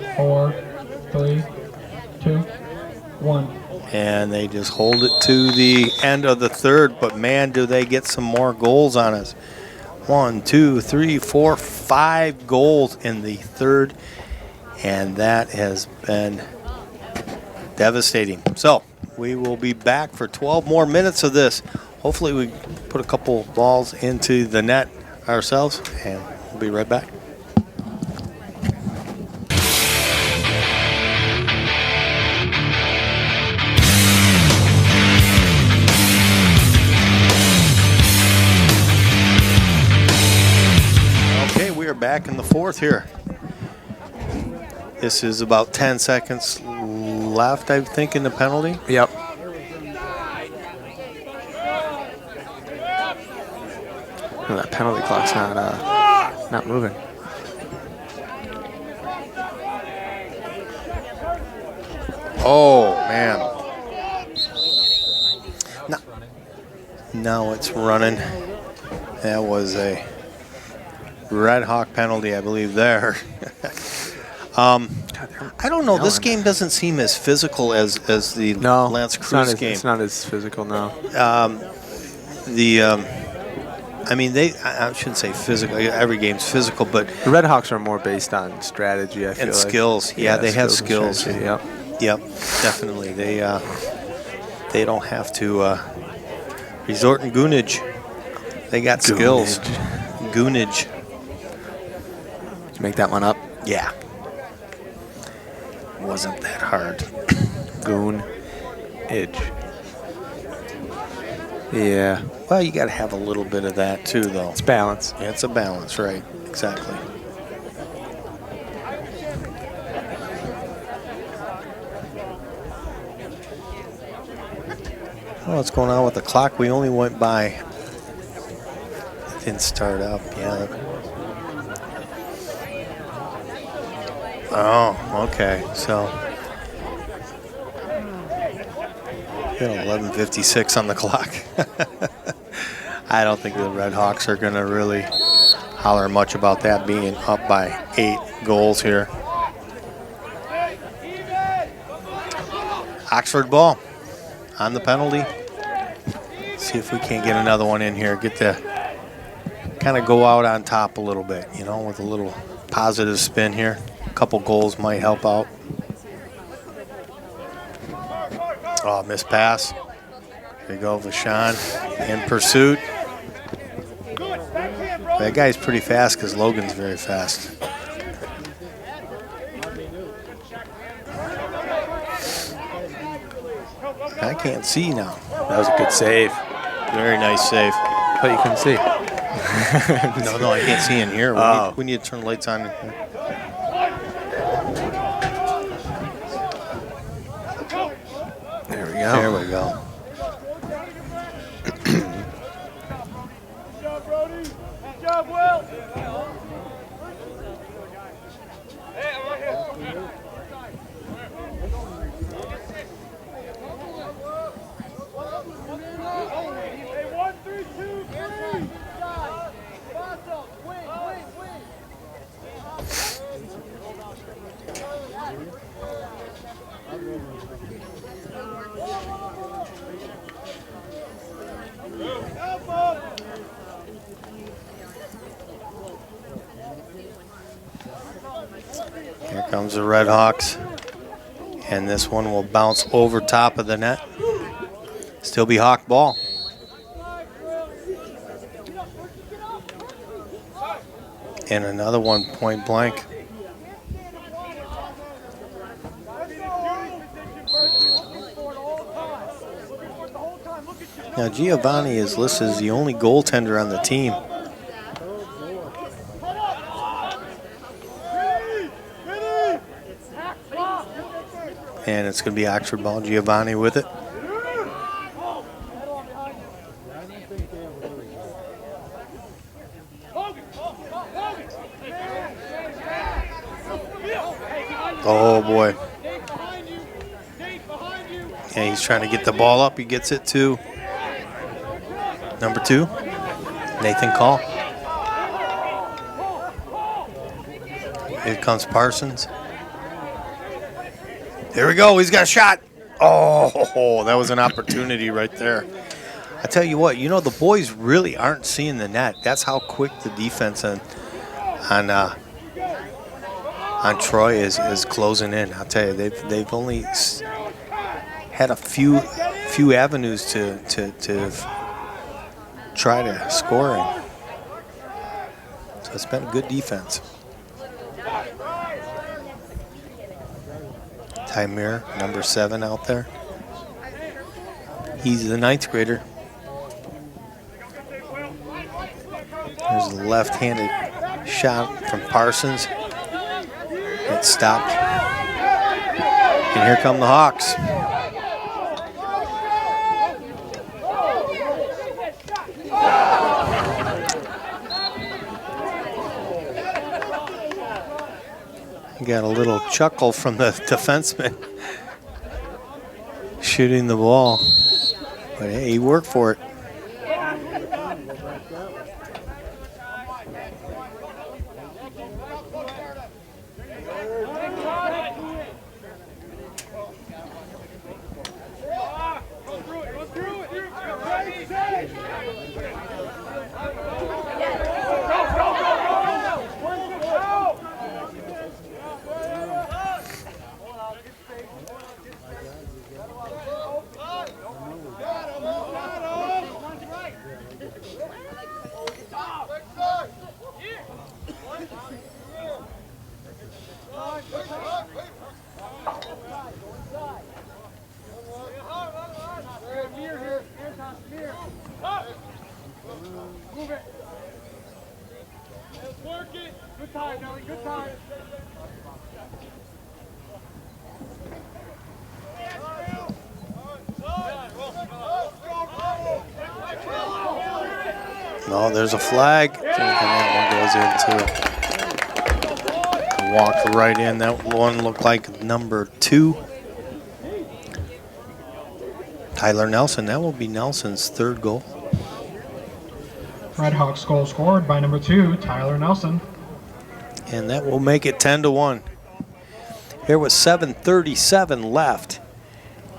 5, 4, 3, 2, 1. And they just hold it to the end of the third, but man, do they get some more goals on us. 1, 2, 3, 4, 5 goals in the third, and that has been devastating. So we will be back for 12 more minutes of this. Hopefully we put a couple balls into the net ourselves, and we'll be right back. Okay, we are back in the fourth here. This is about 10 seconds left, I think, in the penalty. Yep. Oh, that penalty clock's not moving. Oh, man. Now it's running. That was a Red Hawk penalty, I believe, there. I don't know. This game doesn't seem as physical as the Lance Cruz game. It's not as physical now. I mean, I shouldn't say physical. Every game's physical, but the Red Hawks are more based on strategy, I feel and like. skills. Yeah, they have skills. Yep. Yep, definitely. They don't have to resort in goonage. They got skills. Goonage. Did you make that one up? Yeah. Wasn't that hard. Goon-age. Yeah. Well, you got to have a little bit of that too, though. It's balance. Yeah, it's a balance, right? Exactly. Oh, what's going on with the clock? We only went by. It didn't start up. Yeah. Oh, okay. So we got 11:56 on the clock. I don't think the Red Hawks are going to really holler much about that being up by 8 goals here. Oxford ball on the penalty. See if we can't get another one in here. Get to kind of go out on top a little bit, you know, with a little positive spin here. A couple goals might help out. Oh, missed pass. There you go, Vashon in pursuit. That guy's pretty fast because Logan's very fast. I can't see now. That was a good save. Very nice save. But you couldn't see. No, I can't see in here. We need to turn the lights on in here. There we go. There we go. Good job, Will. Here comes the Red Hawks. And this one will bounce over top of the net. Still be Hawk ball. And another one point blank. Now Giovanni is listed as the only goaltender on the team. And it's going to be Oxford ball. Giovanni with it. Oh boy. And he's trying to get the ball up. He gets it to number 2, Nathan Call. Here comes Parsons. There we go. He's got a shot. Oh, that was an opportunity right there. I tell you what, you know, the boys really aren't seeing the net. That's how quick the defense on Troy is closing in. I'll tell you, they've only had a few avenues to try to score in. So it's been a good defense. Tymir, number 7 out there. He's the 9th grader. There's a left-handed shot from Parsons. It stopped. And here come the Hawks. Got a little chuckle from the defenseman shooting the ball. But hey, he worked for it. No, there's a flag. And that one goes in too. Walked right in. That one looked like number 2. Tyler Nelson. That will be Nelson's 3rd goal. Red Hawks goal scored by number 2, Tyler Nelson. And that will make it 10-1. Here was 7:37 left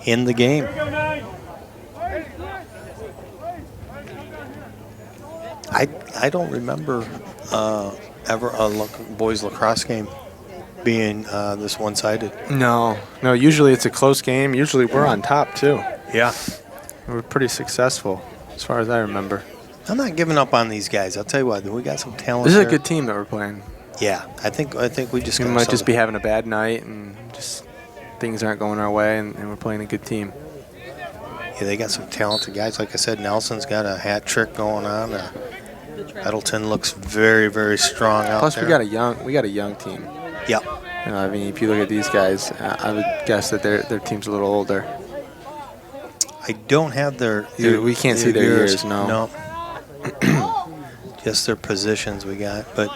in the game. I don't remember ever a boys lacrosse game being this one-sided. No. Usually it's a close game. Usually we're on top too. Yeah. We're pretty successful, as far as I remember. I'm not giving up on these guys. I'll tell you what, we got some talent. This is a there. good team that we're playing. Yeah, I think we just We got might just be having a bad night and just things aren't going our way, and we're playing a good team. Yeah, they got some talented guys. Like I said, Nelson's got a hat trick going on. Middleton looks very, very strong out Plus, there. we got a young team. Yep. I mean, if you look at these guys, I would guess that their team's a little older. I don't have their we can't see their years, no. No. Just their positions we got, but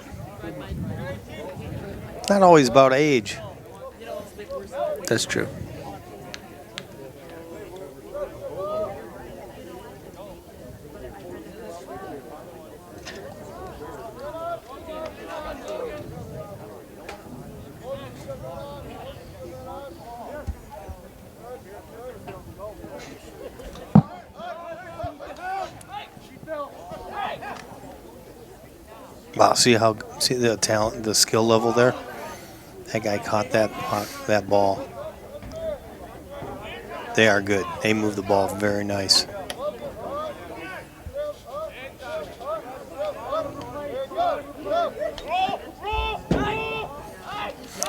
not always about age. That's true. Wow, see the talent, the skill level there? That guy caught that ball. They are good. They move the ball very nice.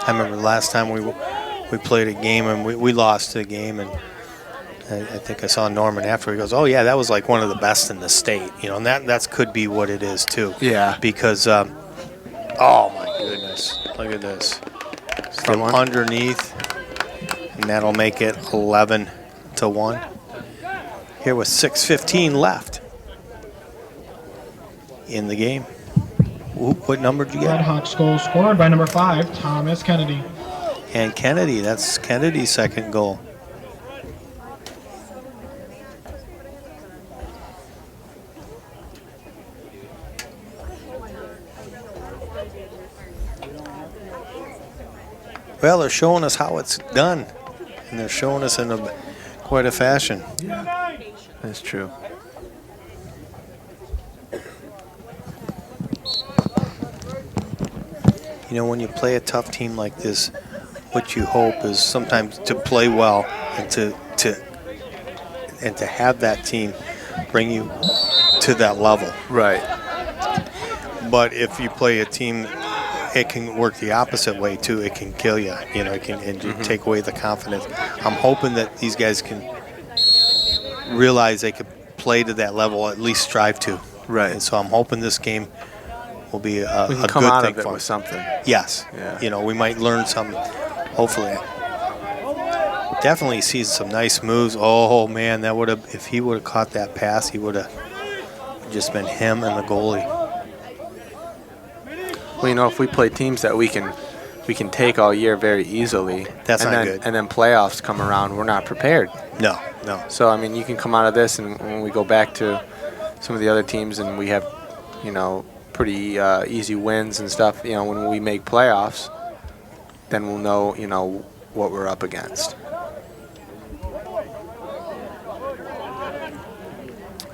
I remember last time we played a game and we lost the game, and I think I saw Norman after. He goes, "Oh yeah, that was like one of the best in the state." You know, and that could be what it is too. Yeah. Because, oh my goodness, look at this. From underneath, and that'll make it 11-1. Here with 6:15 left in the game. Ooh, what number did you Red get? Hawks goal scored by number 5, Thomas Kennedy. And Kennedy, that's Kennedy's 2nd goal. Well, they're showing us how it's done, and they're showing us in quite a fashion. That's true. You know, when you play a tough team like this, what you hope is sometimes to play well and to have that team bring you to that level. Right. But if you play a team, it can work the opposite way too. It can kill you. You know, it can take away the confidence. I'm hoping that these guys can realize they could play to that level, at least strive to. Right. And so I'm hoping this game will be a We can good come out thing of it for with them. something. Yes. Yeah. You know, we might learn some, hopefully. Definitely sees some nice moves. Oh, man, that would have, if he would have caught that pass, he would have just been him and the goalie. Well, you know, if we play teams that we can take all year very easily, That's and not then, good. And then playoffs come around, we're not prepared. No. So I mean, you can come out of this, and when we go back to some of the other teams, and we have, you know, pretty easy wins and stuff. You know, when we make playoffs, then we'll know, you know, what we're up against.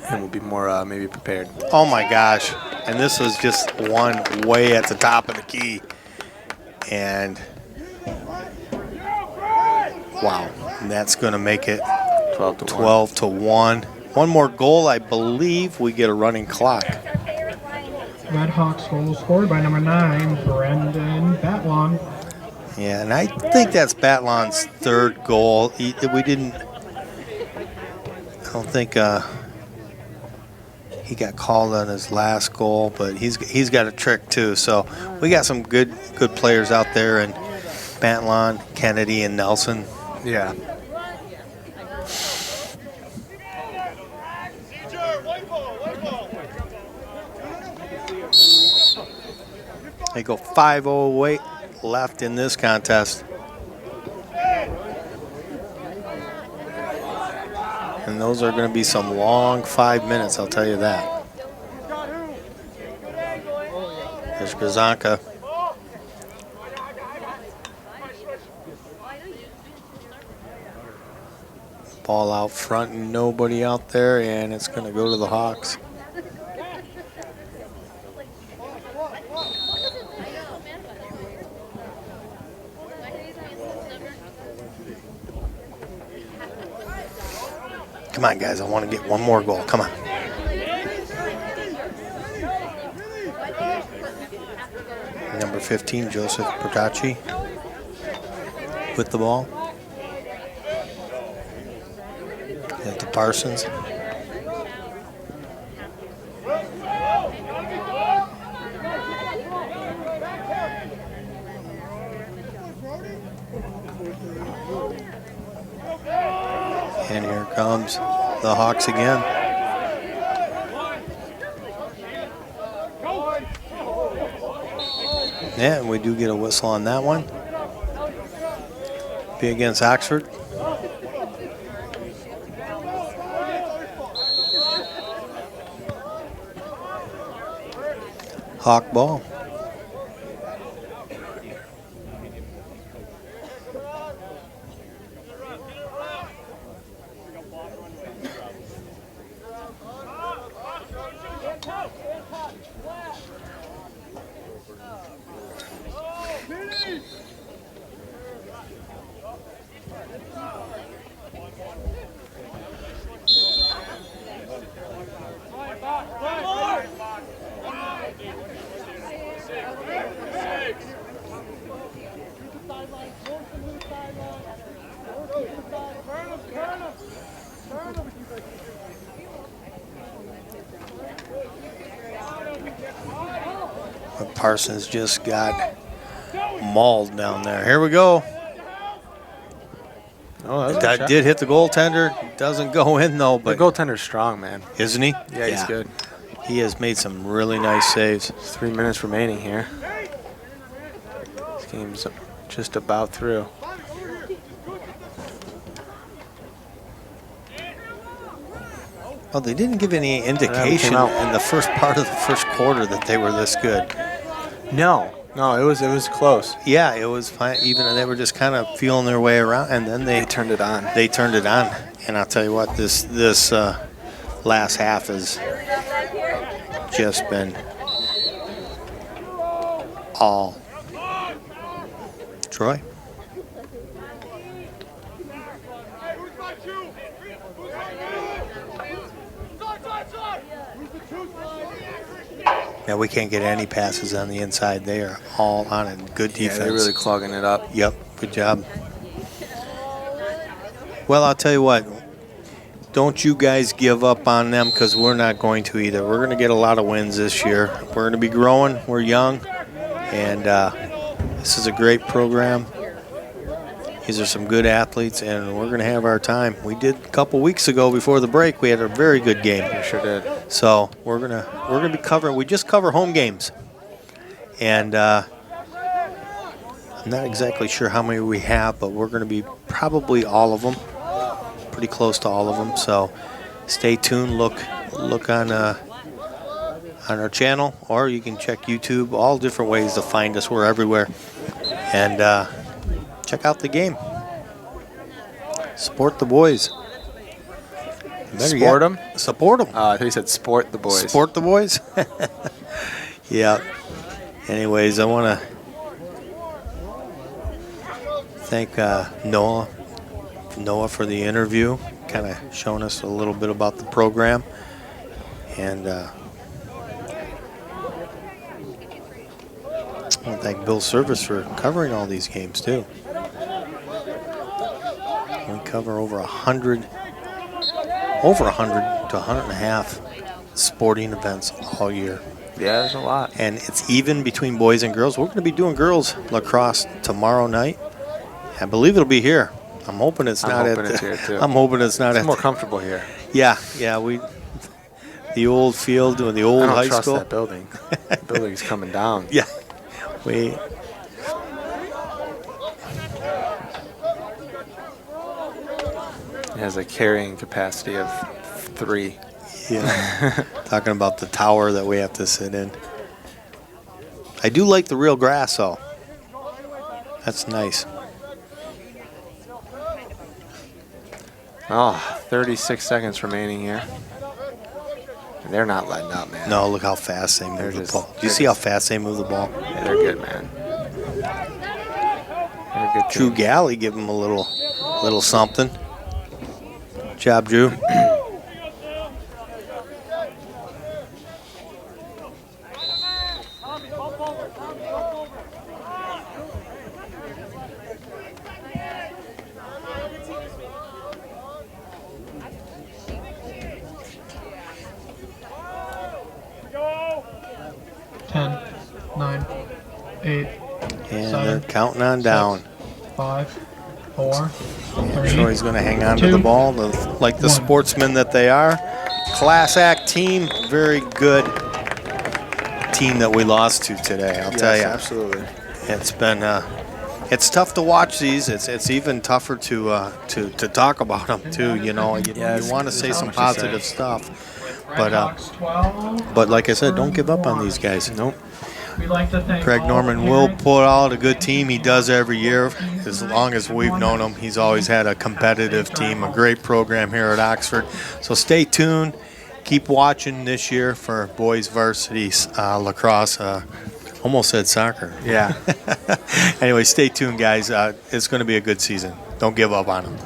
And we'll be more maybe prepared. Oh, my gosh. And this was just one way at the top of the key. And, wow. And that's going to make it 12-1. One more goal, I believe we get a running clock. Red Hawks goal scored by number 9, Brendan Batlon. Yeah, and I think that's Batlon's 3rd goal. I don't think He got called on his last goal, but he's got a trick too. So we got some good players out there, and Bantlon, Kennedy, and Nelson. Yeah. They go 5:08 left in this contest. And those are going to be some long 5 minutes, I'll tell you that. There's Grzanka. Ball out front, nobody out there, and it's going to go to the Hawks. Come on, guys. I want to get one more goal. Come on. Number 15, Joseph Pertacci with the ball. At the Parsons. And here comes the Hawks again. Yeah, and we do get a whistle on that one. Be against Oxford. Hawk ball. But Parsons just got mauled down there. Here we go. Oh, that did hit the goaltender. Doesn't go in though. But the goaltender's strong, man. Isn't he? Yeah, he's good. He has made some really nice saves. 3 minutes remaining here. This game's just about through. Well, they didn't give any indication in the first part of the first quarter that they were this good. No, it was close. Yeah, it was fine. Even they were just kind of feeling their way around, and then they turned it on. They turned it on, and I'll tell you what, this last half has just been all Troy. Yeah, we can't get any passes on the inside. They are all on it. Good defense. Yeah, they're really clogging it up. Yep, good job. Well, I'll tell you what. Don't you guys give up on them, because we're not going to either. We're going to get a lot of wins this year. We're going to be growing. We're young. And this is a great program. These are some good athletes, and we're going to have our time. We did a couple weeks ago before the break. We had a very good game. We sure did. So we're gonna be covering. We just cover home games, and I'm not exactly sure how many we have, but we're going to be probably all of them, pretty close to all of them. So stay tuned. Look on our channel, or you can check YouTube. All different ways to find us. We're everywhere, and check out the game. Support the boys. Support them? Support them. I thought you said sport the boys. Support the boys? Yeah. Anyways, I want to thank Noah for the interview, kind of showing us a little bit about the program. And I want to thank Bill Service for covering all these games, too. We cover over 100 to 100.5 sporting events all year. Yeah, there's a lot. And it's even between boys and girls. We're going to be doing girls lacrosse tomorrow night. I believe it'll be here. I'm hoping it's not hoping at. it's here, too. I'm hoping it's not It's at. more comfortable here. Yeah. The old field and the old I don't high trust school. that building. The building's coming down. Yeah. We. It has a carrying capacity of 3. Yeah. Talking about the tower that we have to sit in. I do like the real grass, though. That's nice. Oh, 36 seconds remaining here. And they're not letting up, man. No, look how fast they move the just- ball. Do you see how fast they move the ball? Yeah, they're good, man. They're a good Drew team. Galley give him a little something. Good job, Drew. Go! 10, 9, 8, And Seven, they're counting on down. 5, 4, I'm sure he's going to hang on to the ball like the sportsmen that they are. Class act team, very good team that we lost to today, I'll tell you. Absolutely. It's been it's tough to watch these. It's even tougher to talk about them too. You know, you want to say some positive stuff, but like I said, don't give up on these guys. Nope. We'd like to thank Craig Norman will put out a good team. He does every year. As long as we've known him, he's always had a competitive team, a great program here at Oxford. So stay tuned. Keep watching this year for boys varsity lacrosse. Almost said soccer. Yeah. Anyway, stay tuned, guys. It's going to be a good season. Don't give up on them.